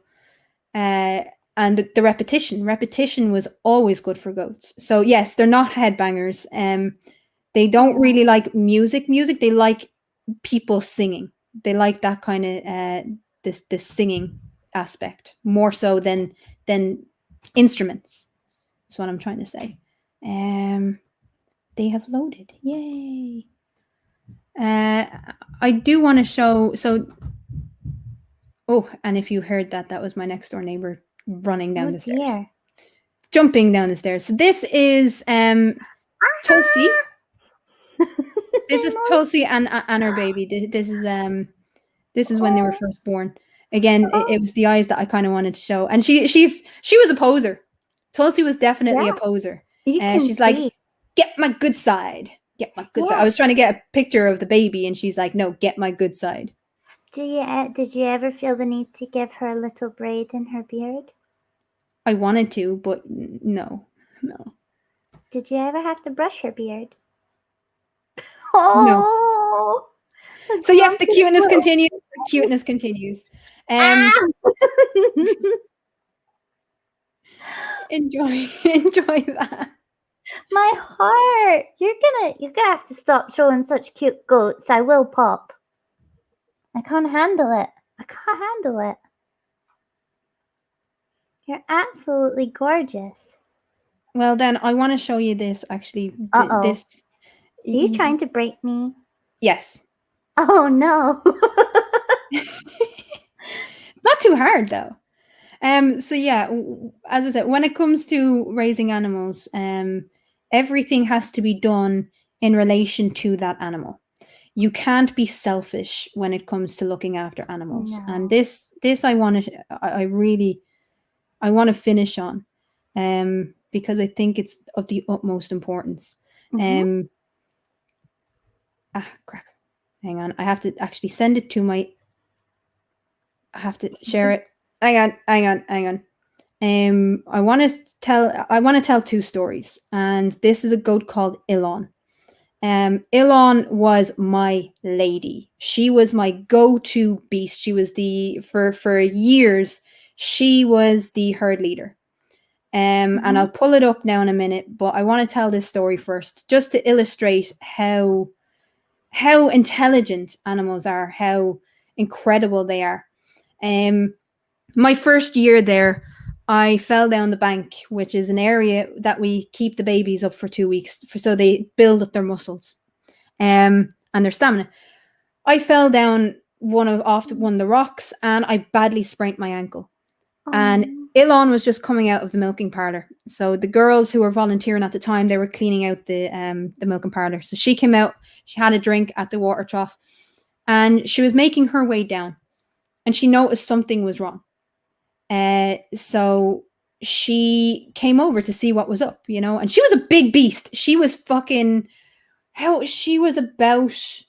And the repetition. Repetition was always good for goats. So yes, they're not headbangers. They don't really like music. They like people singing. They like that kind of this singing aspect more so than instruments. That's what I'm trying to say. They have loaded. Yay. I do want to show. So, oh, and if you heard that, that was my next door neighbor running down the stairs, jumping down the stairs. So this is Tulsi. This is Tulsi and her baby. This is when they were first born. Again, it was the eyes that I kind of wanted to show, and she was a poser. Tulsi was definitely a poser. She's like, get my good side. Get my good side. I was trying to get a picture of the baby, and she's like, no, get my good side. Did you ever feel the need to give her a little braid in her beard? I wanted to, but no. Did you ever have to brush her beard? No. So yes, the cuteness continues. The cuteness continues. Enjoy that. My heart. You're gonna have to stop showing such cute goats. I will pop. I can't handle it. You're absolutely gorgeous. Well, then I want to show you this. Actually, this. Are you trying to break me? Yes. Oh no. It's not too hard though. So yeah, as I said, when it comes to raising animals, everything has to be done in relation to that animal. You can't be selfish when it comes to looking after animals. No. And this I want to finish on, because I think it's of the utmost importance. Crap. Hang on. I have to actually send it to my. I have to share it. Hang on. I want to tell two stories, and this is a goat called Ilon. Ilon was my lady. She was my go-to beast. She was for years. She was the herd leader. And I'll pull it up now in a minute, but I want to tell this story first, just to illustrate how intelligent animals are, how incredible they are. My first year there, I fell down the bank, which is an area that we keep the babies up for 2 weeks, so they build up their muscles and their stamina. I fell down one of the rocks, and I badly sprained my ankle. And Ilon was just coming out of the milking parlor. So the girls who were volunteering at the time, they were cleaning out the milking parlor. So she came out, she had a drink at the water trough, and she was making her way down, and she noticed something was wrong. So she came over to see what was up, and she was a big beast. She was she was about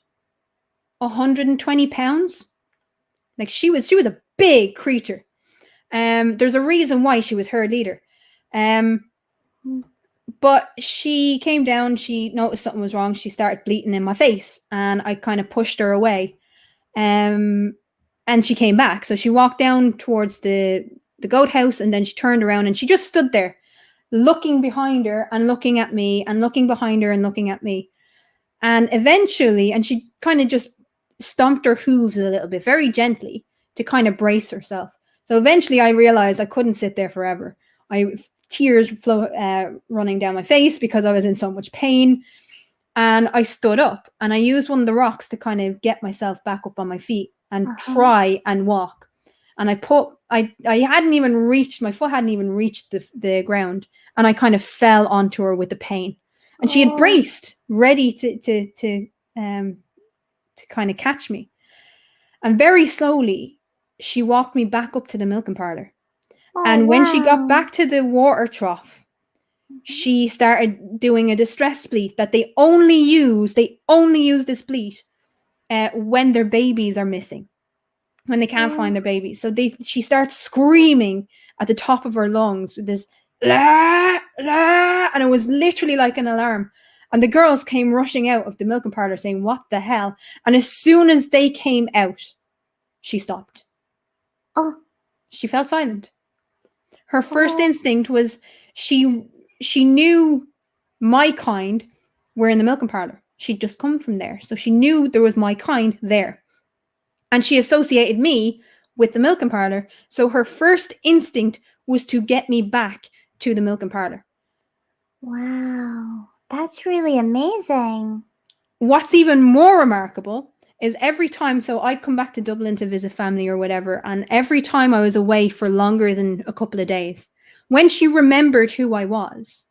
120 pounds. Like she was a big creature. There's a reason why she was herd leader. But she came down, she noticed something was wrong. She started bleating in my face, and I kind of pushed her away. And she came back. So she walked down towards the goat house, and then she turned around and she just stood there looking behind her and looking at me, and looking behind her and looking at me. And eventually, and she kind of just stomped her hooves a little bit, very gently, to kind of brace herself. So eventually I realized I couldn't sit there forever. Tears running down my face because I was in so much pain. And I stood up, and I used one of the rocks to kind of get myself back up on my feet and try and walk. And my foot hadn't even reached the ground, and I kind of fell onto her with the pain. And she had braced, ready to kind of catch me. And very slowly, she walked me back up to the milking parlor. And when she got back to the water trough, she started doing a distress bleat that they only use this bleat when their babies are missing, when they can't find their babies. So she starts screaming at the top of her lungs with this la, la, and it was literally like an alarm. And the girls came rushing out of the milking parlour saying, what the hell? And as soon as they came out, she stopped. Oh. She fell silent. Her first instinct was she knew my kind were in the milking parlour. She'd just come from there. So she knew there was my kind there. And she associated me with the milking parlour. So her first instinct was to get me back to the milking parlour. Wow. That's really amazing. What's even more remarkable is every time, so I'd come back to Dublin to visit family or whatever, and every time I was away for longer than a couple of days, when she remembered who I was,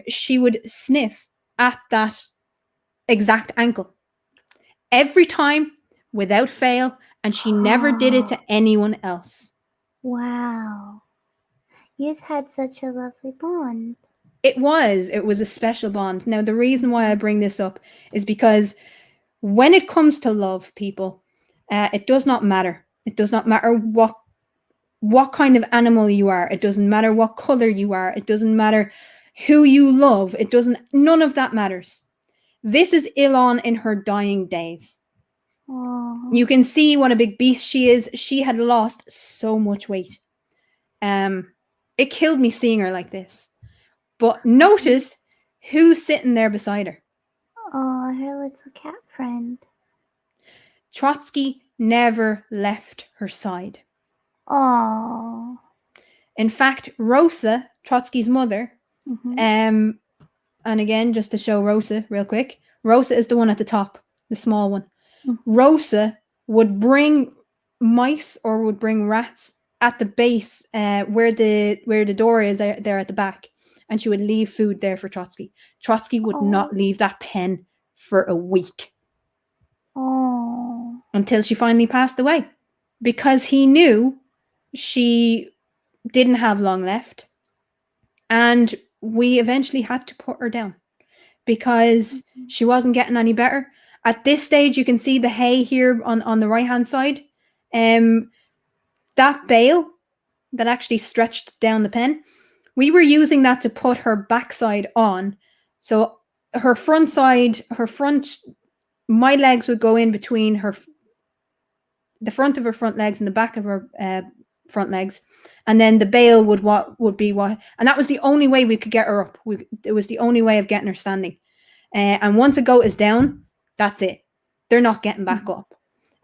she would sniff at that exact ankle. Every time, without fail, and she never did it to anyone else. Wow. You've had such a lovely bond. It was a special bond. Now, the reason why I bring this up is because when it comes to love, people, it does not matter. It does not matter what kind of animal you are. It doesn't matter what color you are. It doesn't matter who you love. None of that matters. This is Ilan in her dying days. Oh. You can see what a big beast she is. She had lost so much weight. It killed me seeing her like this. But notice who's sitting there beside her. Oh, her little cat friend. Trotsky never left her side. Oh. In fact, Rosa, Trotsky's mother, and again, just to show Rosa real quick, Rosa is the one at the top, the small one. Rosa would bring mice or would bring rats at the base where the door is there at the back, and she would leave food there for Trotsky. Trotsky would not leave that pen for a week. Until she finally passed away, because he knew she didn't have long left, and we eventually had to put her down because she wasn't getting any better. At this stage, you can see the hay here on the right hand side. That bale that actually stretched down the pen, we were using that to put her backside on. So her front, my legs would go in between the front of her front legs and the back of her front legs, and then the bale would be what, and that was the only way we could get her up. It was the only way of getting her standing. And once a goat is down, that's it. They're not getting back up.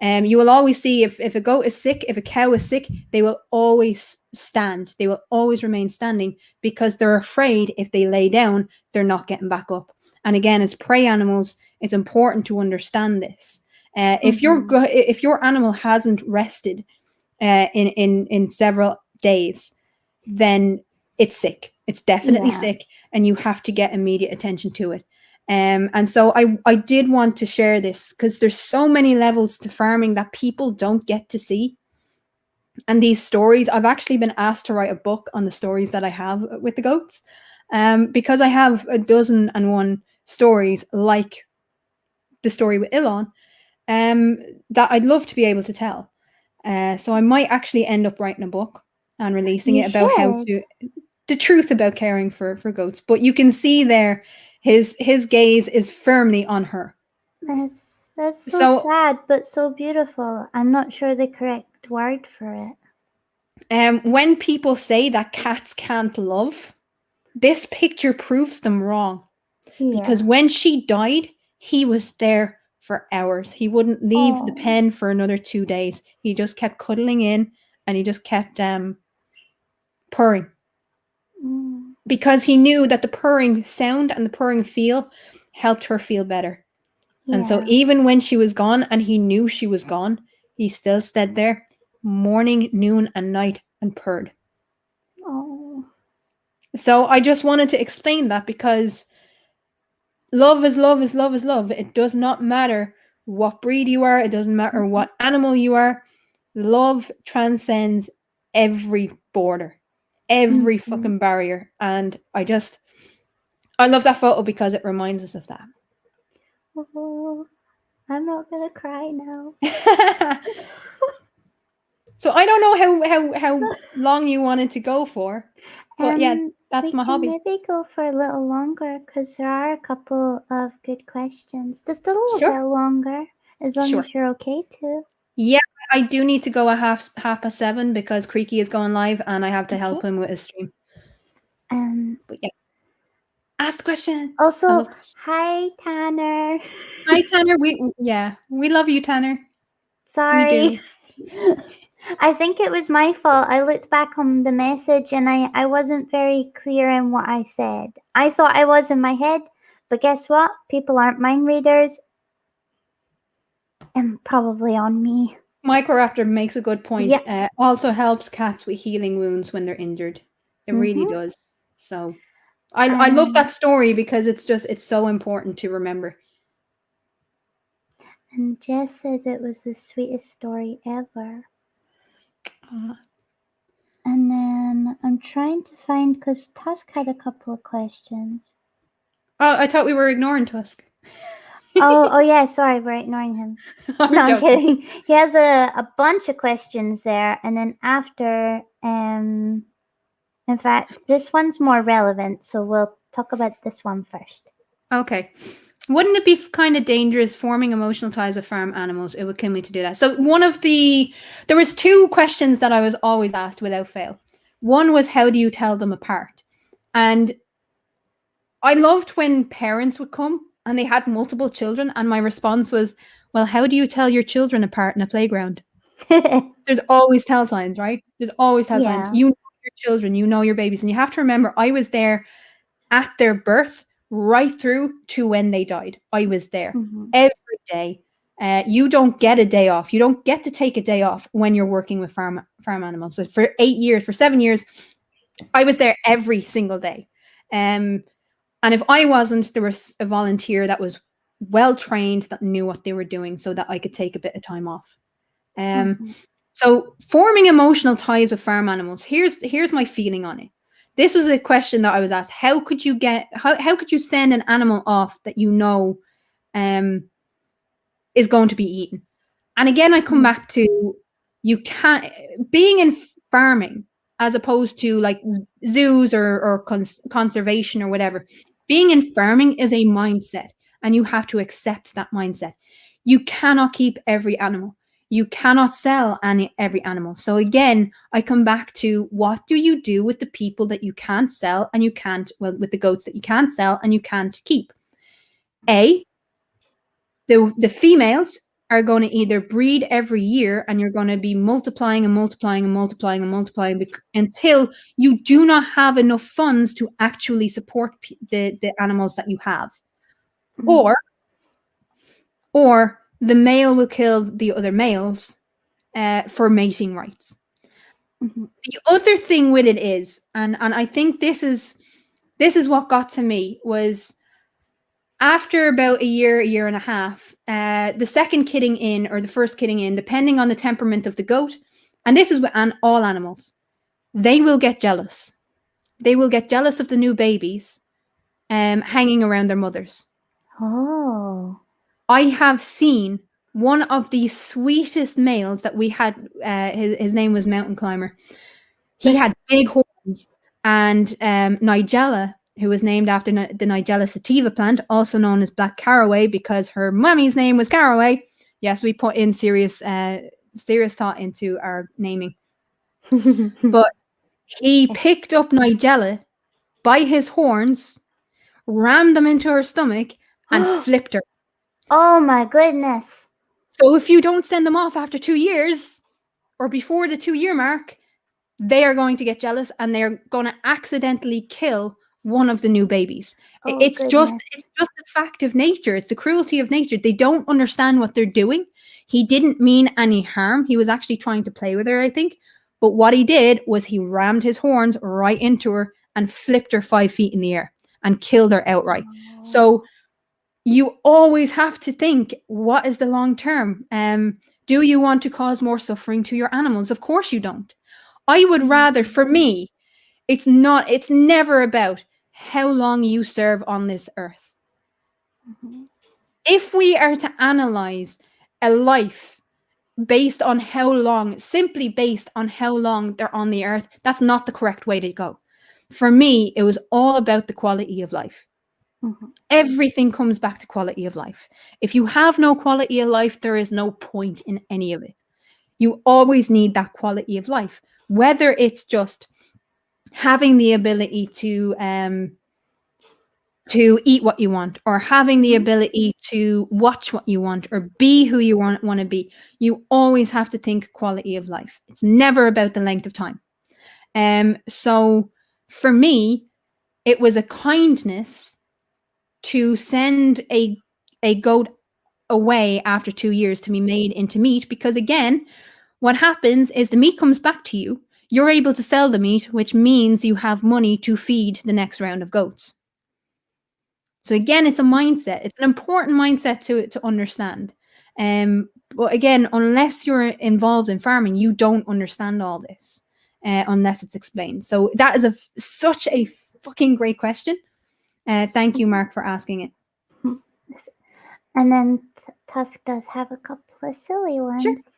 You will always see if a goat is sick, if a cow is sick, they will always stand. They will always remain standing because they're afraid if they lay down, they're not getting back up. And again, as prey animals, it's important to understand this. If your animal hasn't rested in several days, then it's sick. It's definitely sick, and you have to get immediate attention to it. And so I did want to share this because there's so many levels to farming that people don't get to see. And these stories, I've actually been asked to write a book on the stories that I have with the goats, because I have 1,001 stories like the story with Ilan, that I'd love to be able to tell. So I might actually end up writing a book and releasing it about the truth about caring for goats. But you can see there, his gaze is firmly on her. That's so sad, but so beautiful. I'm not sure the correct word for it. When people say that cats can't love, this picture proves them wrong. Because when she died, he was there for hours. He wouldn't leave the pen for another 2 days. He just kept cuddling in, and he just kept purring. Because he knew that the purring sound and the purring feel helped her feel better. And so even when she was gone and he knew she was gone, he still stood there morning, noon, and night and purred. So I just wanted to explain that, because love is love is love is love. It does not matter what breed you are. It doesn't matter what animal you are. Love transcends every border, every fucking barrier. And I love that photo because it reminds us of that. Oh, I'm not gonna cry now. So I don't know how long you wanted to go for, but That's We my can hobby. maybe go for a little longer because there are a couple of good questions. Just a little Sure. bit longer, as long Sure. as you're okay to. Yeah, I do need to go at half past 7 because Creaky is going live and I have to help Okay. him with his stream. But yeah, ask the questions. I Also, love questions. hi Tanner. Hi, Tanner. We love you, Tanner. We Sorry. do. I think it was my fault. I looked back on the message and I wasn't very clear in what I said. I thought I was in my head, but guess what? People aren't mind readers. And probably on me. Microraptor makes a good point. Yep. Also helps cats with healing wounds when they're injured. It really does. So I love that story because it's so important to remember. And Jess says it was the sweetest story ever. And then I'm trying to find, because Tusk had a couple of questions. Oh, I thought we were ignoring Tusk. Oh yeah, sorry, we're ignoring him. No, I'm kidding. He has a bunch of questions there, and then after, in fact, this one's more relevant, so we'll talk about this one first. Okay. Wouldn't it be kind of dangerous forming emotional ties with farm animals? It would kill me to do that. So there was 2 questions that I was always asked without fail. One was, how do you tell them apart? And I loved when parents would come and they had multiple children, and my response was, well, how do you tell your children apart in a playground? There's always tell signs, right? There's always tell signs. Yeah. You know your children, you know your babies, and you have to remember, I was there at their birth right through to when they died. I was there every day. You don't get a day off. You don't get to take a day off when you're working with farm animals. So for 7 years, I was there every single day. And if I wasn't, there was a volunteer that was well trained, that knew what they were doing, so that I could take a bit of time off. So forming emotional ties with farm animals, here's my feeling on it. This was a question that I was asked: how could you send an animal off that you know is going to be eaten? And again, I come back to, you can't, being in farming as opposed to like zoos or conservation or whatever. Being in farming is a mindset, and you have to accept that mindset. You cannot keep every animal. You cannot sell every animal. So again, I come back to, what do you do with the people that you can't sell and you can't, well, with the goats that you can't sell and you can't keep? The females are going to either breed every year, and you're going to be multiplying and multiplying and multiplying and multiplying until you do not have enough funds to actually support the animals that you have. Or the male will kill the other males for mating rights. The other thing with it is, and I think this is what got to me, was after about a year and a half, the second kidding in, or the first kidding in, depending on the temperament of the goat, and this is with all animals, they will get jealous. They will get jealous of the new babies hanging around their mothers. Oh. I have seen one of the sweetest males that we had, his name was Mountain Climber. He had big horns, and Nigella, who was named after the Nigella sativa plant, also known as black caraway, because her mummy's name was Caraway. Yes, we put in serious thought into our naming. But he picked up Nigella by his horns, rammed them into her stomach, and flipped her. Oh my goodness. So if you don't send them off after 2 years, or before the 2-year mark, they are going to get jealous, and they're going to accidentally kill one of the new babies. It's just the fact of nature. It's the cruelty of nature. They don't understand what they're doing. He didn't mean any harm. He was actually trying to play with her, I think. But what he did was he rammed his horns right into her and flipped her 5 feet in the air and killed her outright. So you always have to think, what is the long term? Do you want to cause more suffering to your animals? Of course you don't. I would rather, for me, it's never about how long you serve on this earth. If we are to analyze a life simply based on how long they're on the earth, that's not the correct way to go. For me, it was all about the quality of life. Mhm. Everything comes back to quality of life. If you have no quality of life, there is no point in any of it. You always need that quality of life, whether it's just having the ability to eat what you want, or having the Mhm. ability to watch what you want, or be who you want to be. You always have to think quality of life. It's never about the length of time. So for me, it was a kindness to send a goat away after 2 years to be made into meat, because again, what happens is the meat comes back to you. You're able to sell the meat, which means you have money to feed the next round of goats. So again, it's a mindset. It's an important mindset to understand. But again, unless you're involved in farming, you don't understand all this unless it's explained. So that is such a fucking great question. Thank you, Mark, for asking it. Mhm. And then Tusk does have a couple of silly Sure. ones.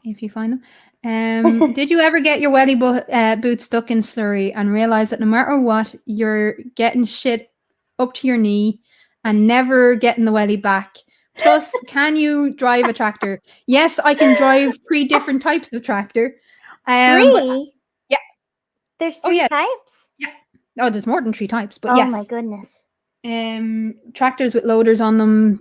If you find them. Did you ever get your welly boot stuck in slurry and realize that no matter what, you're getting shit up to your knee and never getting the welly back? Plus, can you drive a tractor? Yes, I can drive 3 different types of tractor. But 3? yeah, There's oh 3 yeah, types? yeah. Oh, there's more than 3 types, but Oh my yes. goodness. Tractors with loaders on them,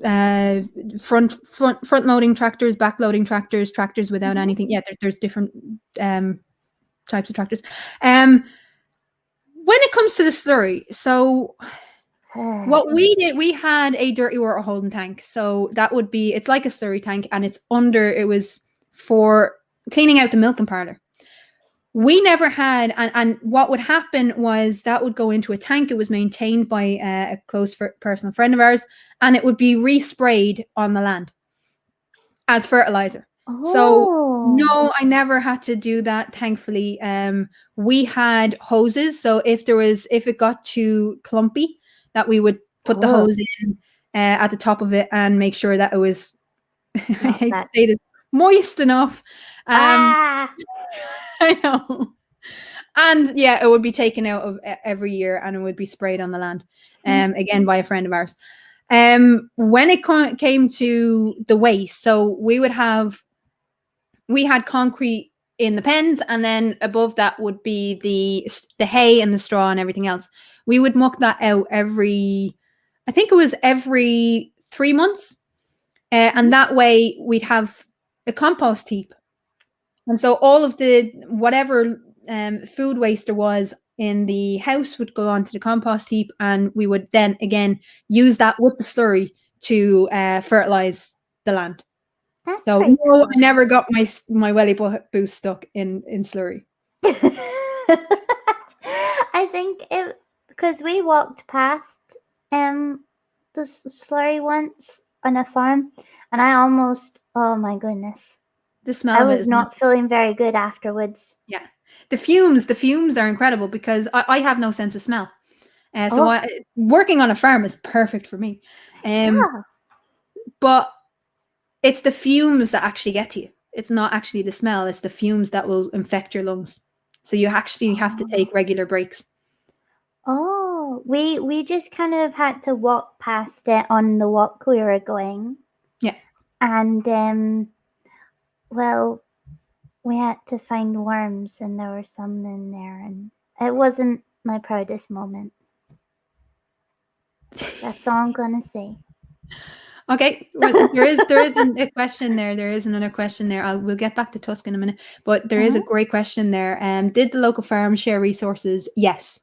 front loading tractors, back loading tractors, tractors without Mhm. anything. Yeah, there's different types of tractors. When it comes to the slurry, so what we did, we had a dirty water holding tank. So that would be, it's like a slurry tank, and it was for cleaning out the milking parlor. We never had, and what would happen was that would go into a tank. It was maintained by a close personal friend of ours, and it would be resprayed on the land as fertilizer. So Oh. no, I never had to do that, thankfully. We had hoses, so if it got too clumpy, that we would put the Oh, hose in at the top of it and make sure that it was, I not hate to that. say this, moist enough. Ah! I know. And yeah, it would be taken out of every year and it would be sprayed on the land, again by a friend of ours. When it came to the waste, so we had concrete in the pens, and then above that would be the hay and the straw and everything else. We would muck that out I think it was every 3 months, and that way we'd have a compost heap. And so all of the whatever food waste there was in the house would go onto the compost heap, and we would then again use that with the slurry to fertilize the land. That's So very no, cool. I never got my welly boost stuck in slurry. I think it because we walked past the slurry once on a farm, and I almost, oh my goodness, The smell I of it was is not feeling very good afterwards. yeah. The fumes are incredible because I have no sense of smell. So Oh working on a farm is perfect for me. yeah. But it's the fumes that actually get to you. It's not actually the smell, it's the fumes that will infect your lungs. So you actually have to Oh. take regular breaks. Oh, we just kind of had to walk past it on the walk we were going, Yeah. and well, we had to find worms, and there were some in there, and it wasn't my proudest moment. That's all I'm gonna say. Okay. Well, there is a question there. There is another question there. We'll get back to Tusk in a minute, but there is a Uh-huh. great question there. Did the local farm share resources? Yes.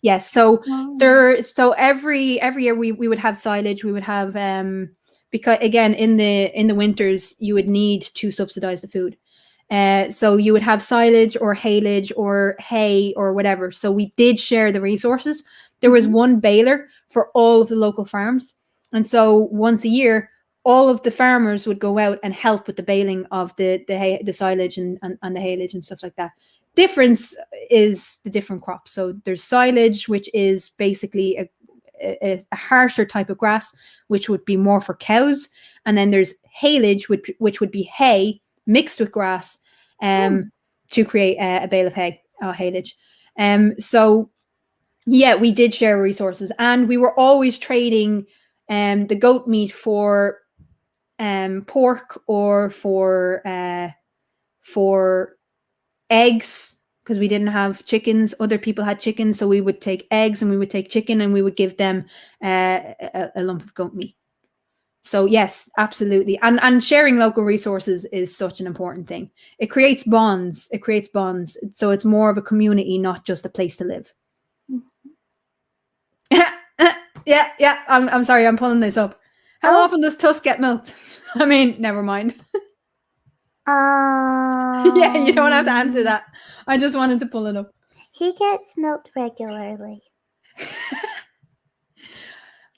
Yes. So Oh. every year we would have silage. We would have because again in the winters you would need to subsidize the food. So you would have silage or haylage or hay or whatever. So we did share the resources. There was Mhm. one baler for all of the local farms. And so once a year, all of the farmers would go out and help with the baling of the silage and the haylage and stuff like that. Difference is the different crops. So there's silage, which is basically a harsher type of grass, which would be more for cows. And then there's haylage, which would be hay mixed with grass to create a bale of hay, haylage. So yeah, we did share resources, and we were always trading the goat meat for pork or for eggs, because we didn't have chickens. Other people had chickens, so we would take eggs and we would take chicken and we would give them a lump of goat meat. So yes, absolutely. And sharing local resources is such an important thing. It creates bonds. It creates bonds. So it's more of a community, not just a place to live. Yeah. I'm sorry, I'm pulling this up. How often does Tusk get milked? I mean, never mind. Yeah, you don't have to answer that. I just wanted to pull it up. He gets milked regularly. Is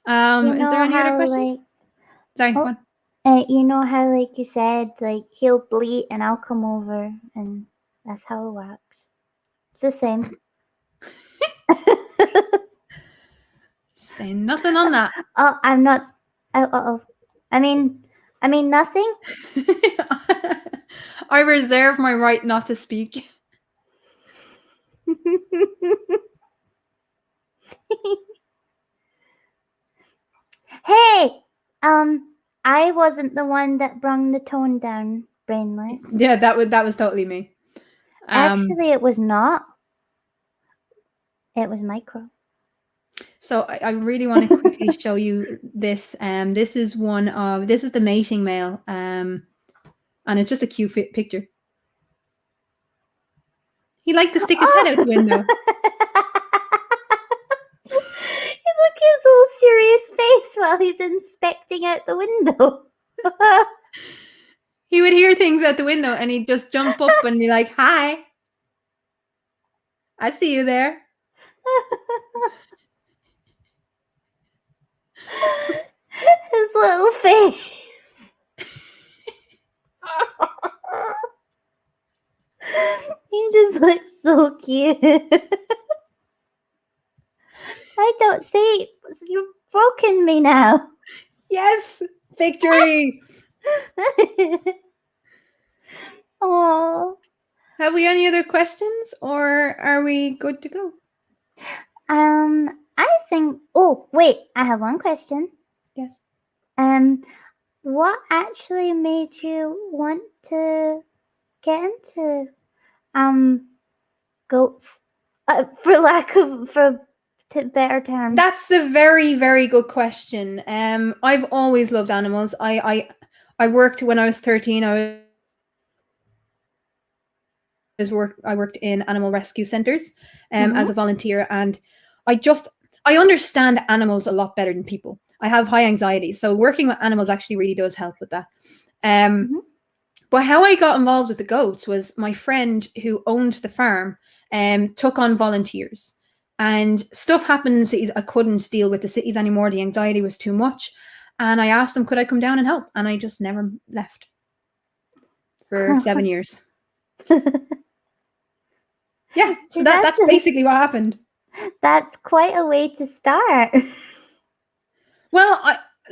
there any other questions? Sorry, go on. You know how, like you said, like he'll bleat and I'll come over, and that's how it works. It's the same. Say nothing on that. Oh, I'm not. I mean nothing. I reserve my right not to speak. Hey, I wasn't the one that brung the tone down, Brainless. Yeah, that was totally me. Actually, it was not. It was Micro. So I really want to quickly show you this. This is the mating male. And it's just a cute picture. He liked to stick his head out the window. Look at his whole serious face while he's inspecting out the window. He would hear things out the window and he'd just jump up and be like, "Hi, I see you there." His little face. He just looks so cute. I don't see. You've broken me now. Yes, victory. Oh. Have we any other questions, or are we good to go? I think. Oh, wait. I have one question. Yes. What actually made you want to get into goats? For lack of better term. That's a very, very good question. I've always loved animals. I worked when I was 13. I worked in animal rescue centers as a volunteer, and I understand animals a lot better than people. I have high anxiety, so working with animals actually really does help with that. But how I got involved with the goats was my friend who owned the farm took on volunteers, and stuff happened in the cities. I couldn't deal with the cities anymore. The anxiety was too much, and I asked them, could I come down and help? And I just never left for 7 years. Yeah, so that's basically what happened. That's quite a way to start. Well,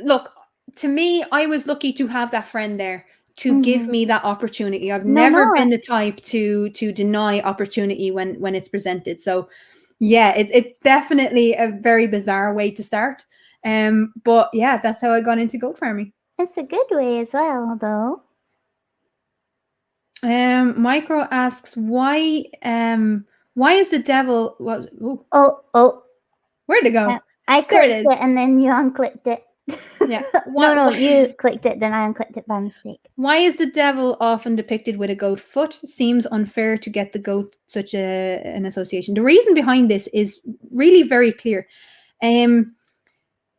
look, to me, I was lucky to have that friend there to give me that opportunity. I've never been the type to deny opportunity when it's presented. So yeah, it's definitely a very bizarre way to start. But yeah, that's how I got into goat farming. It's a good way as well, though. Micro asks why is the devil where'd it go? I clicked it and then you unclicked it. Yeah. No, you clicked it, then I unclicked it by mistake. Why is the devil often depicted with a goat foot? It seems unfair to get the goat such an association. The reason behind this is really very clear.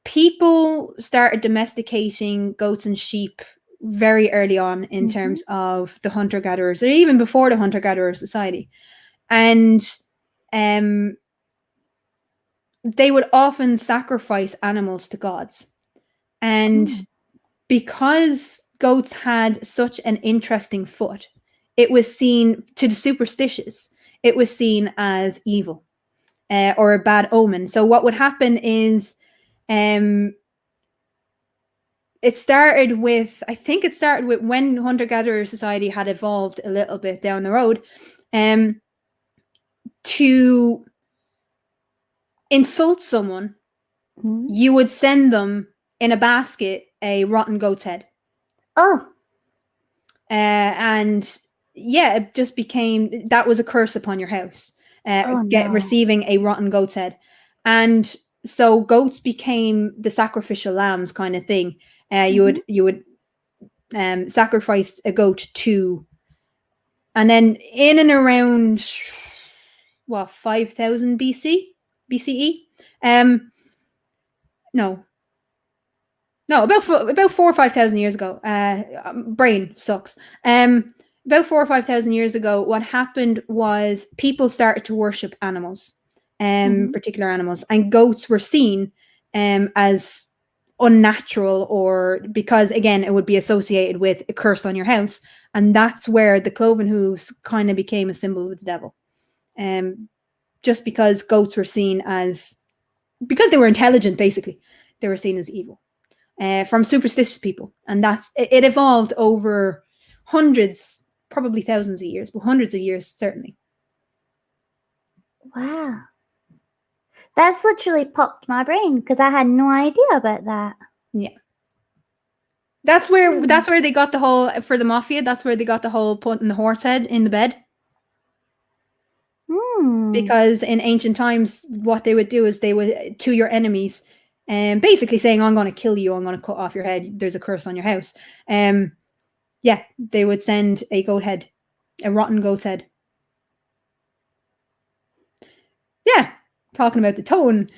People started domesticating goats and sheep very early on in terms of the hunter-gatherers, or even before the hunter-gatherer society. And they would often sacrifice animals to gods. And because goats had such an interesting foot, it was seen, to the superstitious, it was seen as evil or a bad omen. So what would happen is It started with, I think it started with when hunter-gatherer society had evolved a little bit down the road, to insult someone, you would send them in a basket a rotten goat's head. Oh. And yeah, it just became, that was a curse upon your house, receiving a rotten goat's head. And so goats became the sacrificial lambs kind of thing. You would sacrifice a goat to, and then in and around 5,000 BCE. No, about 4,000 or 5,000 years ago. Brain sucks. About 4,000 or 5,000 years ago, what happened was people started to worship animals, particular animals, and goats were seen as unnatural, or because again it would be associated with a curse on your house, and that's where the cloven hooves kind of became a symbol of the devil. Just because goats were seen as, because they were intelligent, basically, they were seen as evil from superstitious people, and it evolved over hundreds, probably thousands of years, but hundreds of years certainly. Wow. That's literally popped my brain because I had no idea about that. Yeah. That's where they got the whole, for the mafia, that's where they got the whole putting the horse head in the bed. Because in ancient times, what they would do is they would, to your enemies, basically saying, I'm going to kill you, I'm going to cut off your head, there's a curse on your house. Yeah, they would send a goat head, a rotten goat's head. Yeah, talking about the tone.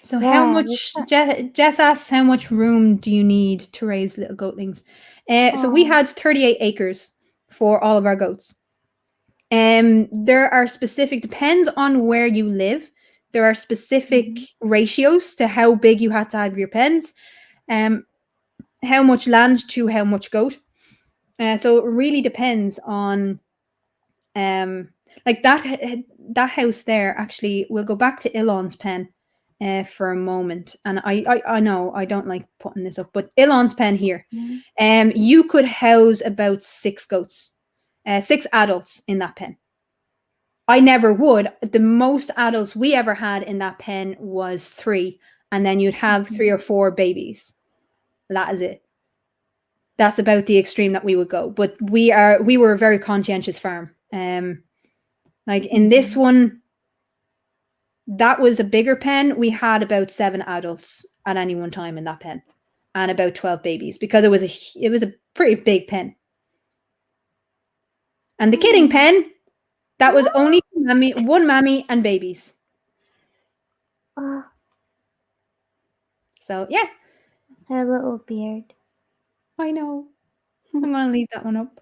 So yeah, how much, Jess asks, how much room do you need to raise little goatlings? So we had 38 acres for all of our goats. There are specific, depends on where you live, there are specific ratios to how big you had to have your pens, how much land to how much goat. So it really depends on, like that house there. Actually, we'll go back to Elon's pen for a moment. And I know I don't like putting this up, but Elon's pen here, you could house about 6 goats, 6 adults in that pen. I never would. The most adults we ever had in that pen was 3, and then you'd have 3 or 4 babies. That is it. That's about the extreme that we would go. But we were a very conscientious farm. Like in this one, that was a bigger pen. We had about 7 adults at any one time in that pen, and about 12 babies, because it was a pretty big pen. And the kidding pen, that was only one mammy and babies. So yeah, their little beard. I know. I'm gonna leave that one up.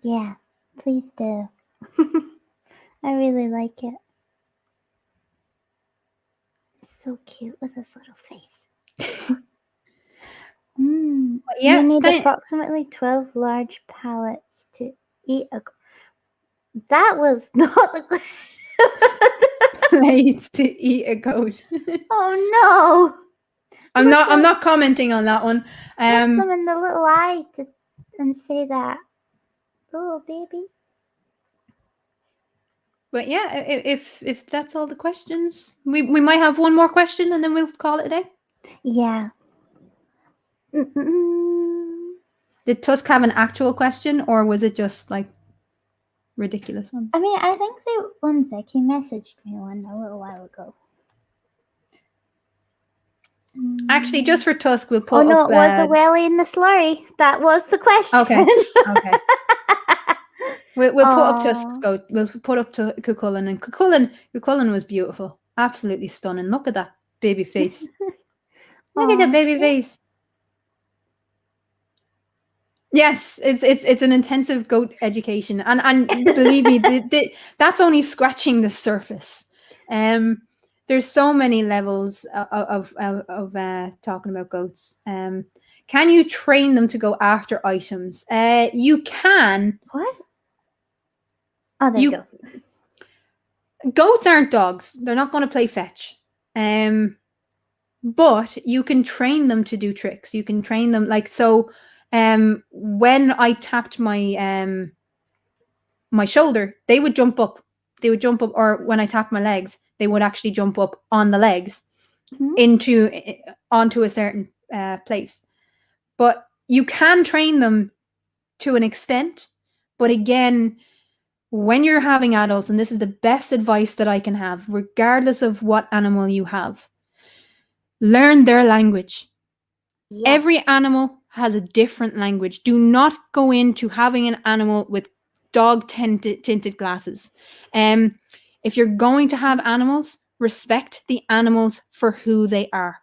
Yeah, please do. I really like it. It's so cute with his little face. Yeah, you need approximately 12 large pallets to eat a. That was not the question. Plates to eat a goat. Oh no! I'm not commenting on that one. Look them in the little eye and say that. The little baby. But yeah, if that's all the questions, we might have one more question and then we'll call it a day. Yeah. Did Tusk have an actual question, or was it just like ridiculous one? I mean, I think one sec, he messaged me one a little while ago. Actually, just for Tusk, we'll put up... Oh no, up, it was a welly in the slurry. That was the question. Okay. We'll put up Tusk's goat. We'll put up to Cucullin, and Cucullin was beautiful. Absolutely stunning. Look at that baby face. Look at that baby face. Yes, it's an intensive goat education, and believe me, that's only scratching the surface. There's so many levels of talking about goats. Can you train them to go after items? You can. What? Oh, there you go. Goats aren't dogs. They're not going to play fetch. But you can train them to do tricks. You can train them like so. When I tapped my shoulder, they would jump up. They would jump up, or when I tapped my legs, they would actually jump up on the legs onto a certain place. But you can train them to an extent. But again, when you're having adults, and this is the best advice that I can have, regardless of what animal you have, learn their language. Yes. Every animal has a different language. Do not go into having an animal with dog tinted glasses. If you're going to have animals, respect the animals for who they are.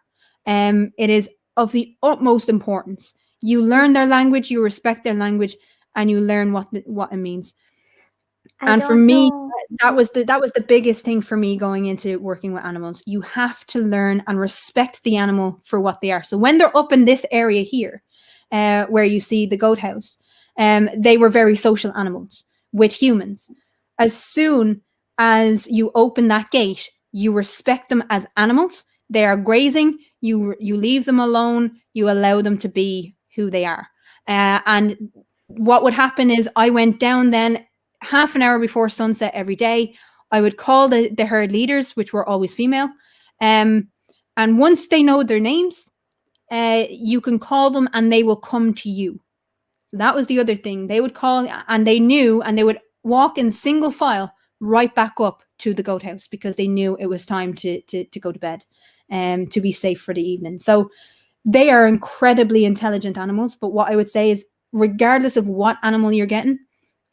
It is of the utmost importance. You learn their language, you respect their language, and you learn what it means. And for me, that was the biggest thing for me going into working with animals. You have to learn and respect the animal for what they are. So when they're up in this area here, where you see the goat house, they were very social animals with humans. As soon as you open that gate, you respect them as animals. They are grazing. You leave them alone. You allow them to be who they are. And what would happen is I went down then half an hour before sunset every day. I would call the herd leaders, which were always female. And once they know their names, you can call them and they will come to you. So that was the other thing. They would call and they knew, and they would walk in single file right back up to the goat house because they knew it was time to go to bed and to be safe for the evening. So they are incredibly intelligent animals. But what I would say is, regardless of what animal you're getting,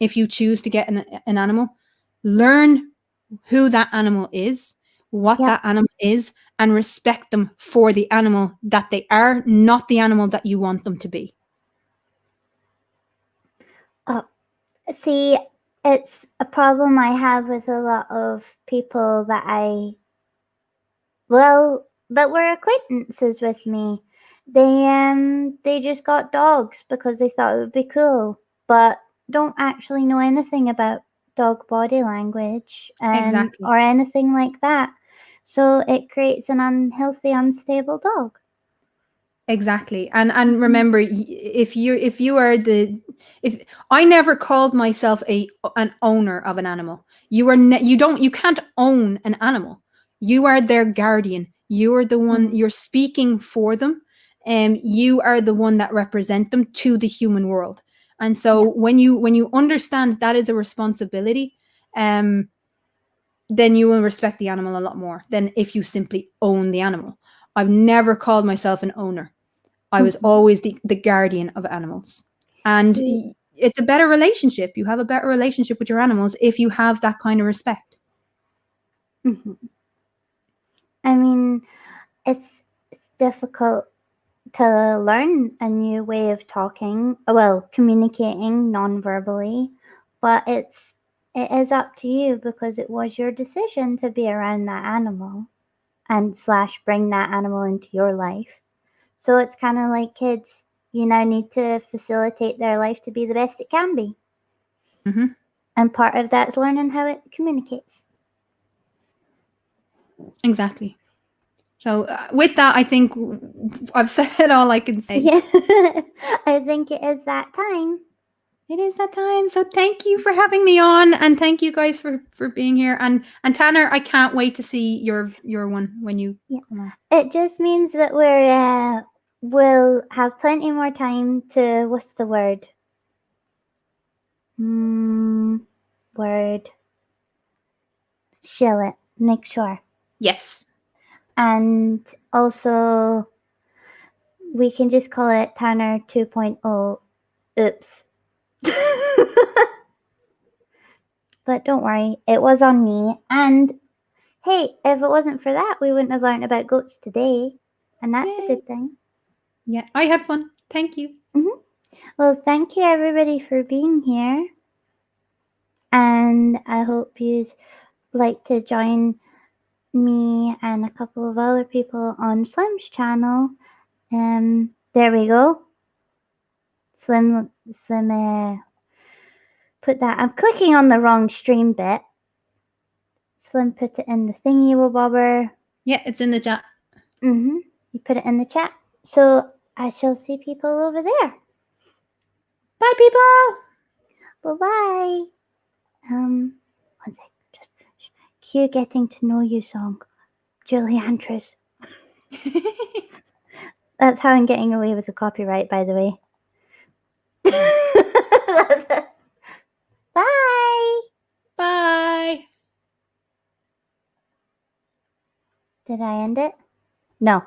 if you choose to get an animal, learn who that animal is, what that animal is, and respect them for the animal that they are, not the animal that you want them to be. See, it's a problem I have with a lot of people that that were acquaintances with me. They just got dogs because they thought it would be cool, but don't actually know anything about dog body language or anything like that. So it creates an unhealthy, unstable dog. Exactly. And remember, if I never called myself an owner of an animal. You can't own an animal. You are their guardian. You are the one, you're speaking for them, and you are the one that represent them to the human world. And so when you understand that is a responsibility, then you will respect the animal a lot more than if you simply own the animal. I've never called myself an owner. I was always the guardian of animals. And it's a better relationship. You have a better relationship with your animals if you have that kind of respect. I mean, it's difficult to learn a new way of talking, communicating non-verbally, but it is up to you because it was your decision to be around that animal and / bring that animal into your life. So it's kind of like kids. You now need to facilitate their life to be the best it can be. And part of that is learning how it communicates. Exactly. So with that, I think I've said all I can say. Yeah, I think it is that time. It is that time. So thank you for having me on, and thank you guys for being here. And Tanner, I can't wait to see your one when you come on. It just means that we'll have plenty more time to, what's the word? Word. Shill it. Make sure. Yes. And also, we can just call it Tanner 2.0. Oops. But don't worry, it was on me. And hey, if it wasn't for that, we wouldn't have learned about goats today. And that's a good thing. Yeah, I had fun. Thank you. Well, thank you everybody for being here. And I hope you like to join me and a couple of other people on Slim's channel. There we go. Slim, put that. I'm clicking on the wrong stream bit. Slim put it in the thingy bobber. Yeah, it's in the chat. You put it in the chat. So I shall see people over there. Bye, people. Bye-bye. One sec. Just cue Getting to Know You song. Julie Andrews. That's how I'm getting away with the copyright, by the way. Bye. Bye. Did I end it? No.